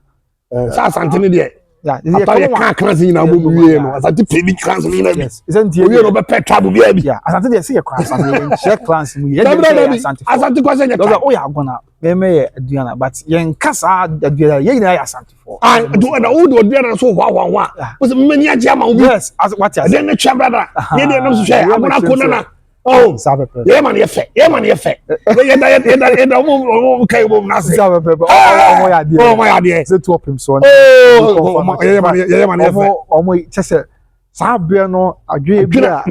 sa Asante ne de ya ye kan class ni na bo wie no Asante peli class ni na bi isn't he we no be pet trouble bi abi ya Asante de se ye class and check class mu ye Asante kwase nya ka o ya gona me ye aduana but ye nkasa aduana ye na ya Asante for ah do na o do aduana so wa o se me ni aje ma obi yes as what ya then twa brother ye de no so hwe agona ko na oh ye man ye fe ye da mo kai mo na se sabe pepe o mo ya de se to opim so ye man ye fe o mo chese sabe no adwe bia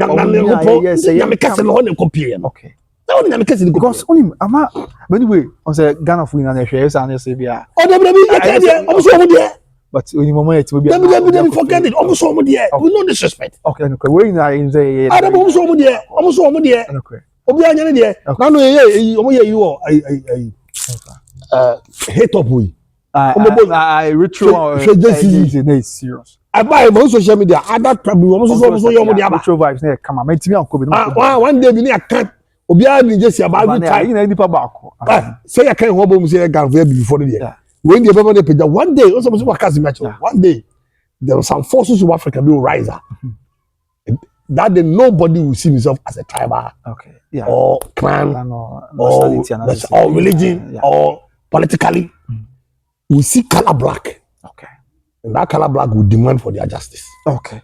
ye se ye me kase no ne kopie no okay no ne me kase ni because onim ama anyway on say Ghana fu na hwe ye sa na se bia Odobroni ye ka de o so mo de but onim mo ye ti bia dem forget it o so mo de we no disrespect okay no we na in say adam o so mo de okay obi anya ne de na no ye o mo ye yi o hate up we ritual is serious I buy my social media other trouble o so ye o mo de aba ritual vibes na come ma timi anko bi no one day bi ni account obi a ni just about time you know nipa baako say ya kan ho bo mu say gan for before there when the people dey one day also wakazi match one day there were some forces of Africa will rise up that day nobody will see himself as a tribal okay yeah or clan or religion or politically we see color black okay and that color black will demand for their justice okay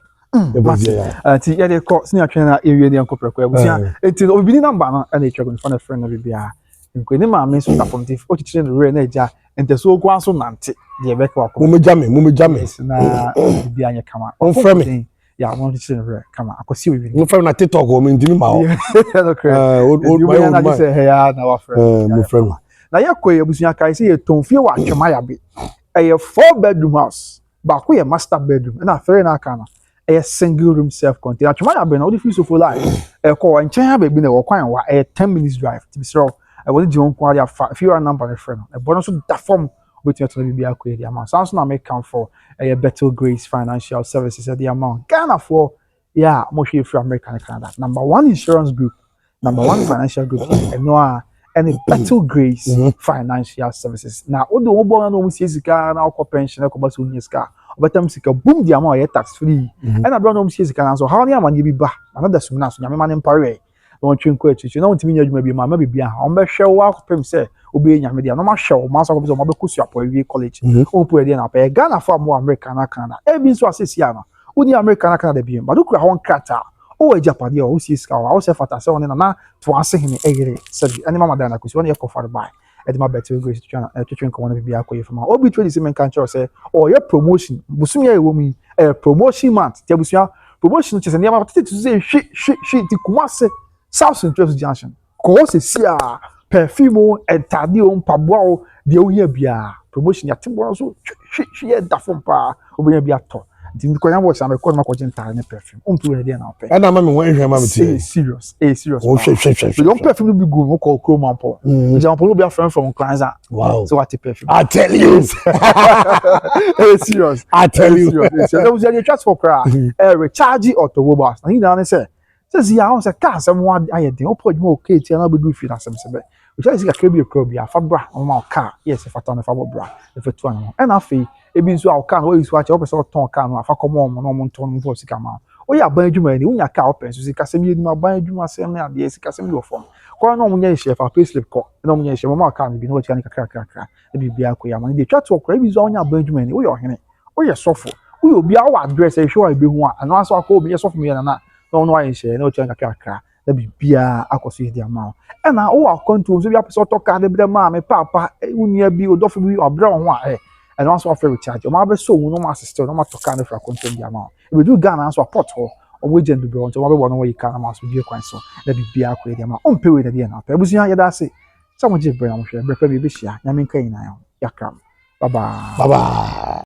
ti ya de ko sini atwen na area de anko preko abusia enti obi ni number na na etwa go for friend na bibia nko ni ma me so ta from o chichire no re na eja ente so okwa so nante de be ka mo me jame na bibia anya kama on frame ya mo chichire no re kama akosi obi mo frame na TikTok o me ntimi ma o my na say he ya na wa friend mo frame na ya ko abusia kai say ye tonfie wa atwema ya be a 4-bedroom house ba ko ye master bedroom na afere na aka na a single room self contained atwema ya be na o di free so for life e ko wa nchen ha be bi na wo kwan wa 10 minutes drive to be sure I was the one quality if you are number a friend. A bonus of that form with your to be a query amount. Sounds not make count for a better grace financial services at the amount. Ghana for mostly for American Canada. Number one insurance group, number one financial group, and no any better grace financial services. Now, all the one no see car now pension, no commercial news car. But them sick boom the amount tax free. And I don't know see car so how near man you be back. Another seminar so nyame man empire. Don't you quit you know what mean you maybe my maybe be on be share work pem say obi nyame dia no ma show man so go be kusu apoe college. On put there na pay Ghana for more American Canada. E bi so asesi ana. Uni American Canada bi. But look how one crata. O Japan o si ska o se fata se one na to ase hene egere sabi ani mama da na kusi one e kofar bai. E de ma better grace twetwen ko one bi akoye fama. Obi trade se men kan cho say o ye promotion. Busumi e wo mi promotion month. Te busua promotion che se ne ma tete say hwi ti kumase South Central Junction. Ko se sia perfume entade o mpaboa o de o hia bia promotion ya timbo so hwi e da fom pa obi bia to. Didn't go and I'm recording my coaching time perfume. To the now. And I'm serious. Oh, shit. Don't perfume be good. We call Chrome po. Example, be a friend from clients. Wow. So what the perfume? I tell you. Serious. I tell you. There was a chat for cry. Recharge auto robots. And he down say, says he owns a car. Someone I had the open more okay. I'll be doing for some sebe. Which is a crabby crobia. Fabra on my car. Yes, if I turn a fabra. If it's one. And I feel. Ebi nso a ɔka no oyi swatch ope so ton car no afa komo no mo ton no for sika ma oyi aban adwuma ni unya car open so sika sem yedum aban adwuma sem na ade sika sem yo fom ko no mo nya hye fa payslip ko no mo nya hye mo car no bi no tia ni kakra e bi bia ko ya ma de twa to okra ebi nso onya aban adwuma ni oyi ohene oyi sofo oyi obi a wa address e hwe ebi ho a ano aso akọ obi sofo me na no ayi hye na tia kakra da bi bia akoso yi dia ma e na o wa control so bi apeso to car de bi ma me papa unia bi odofo bi obra ho a and also offer recharge. O ma be so no ma sister no ma to kan for control the amount. If we do Ghana so port ho o we gen do so ma be one way kan ma so die kwan so na bibia ko the amount. On pay we na dey na. Ebusia ya da say. Some je bre am hwe bre pa bi be hia. Nyame kan ina ya. Yakram. Bye bye. Bye bye.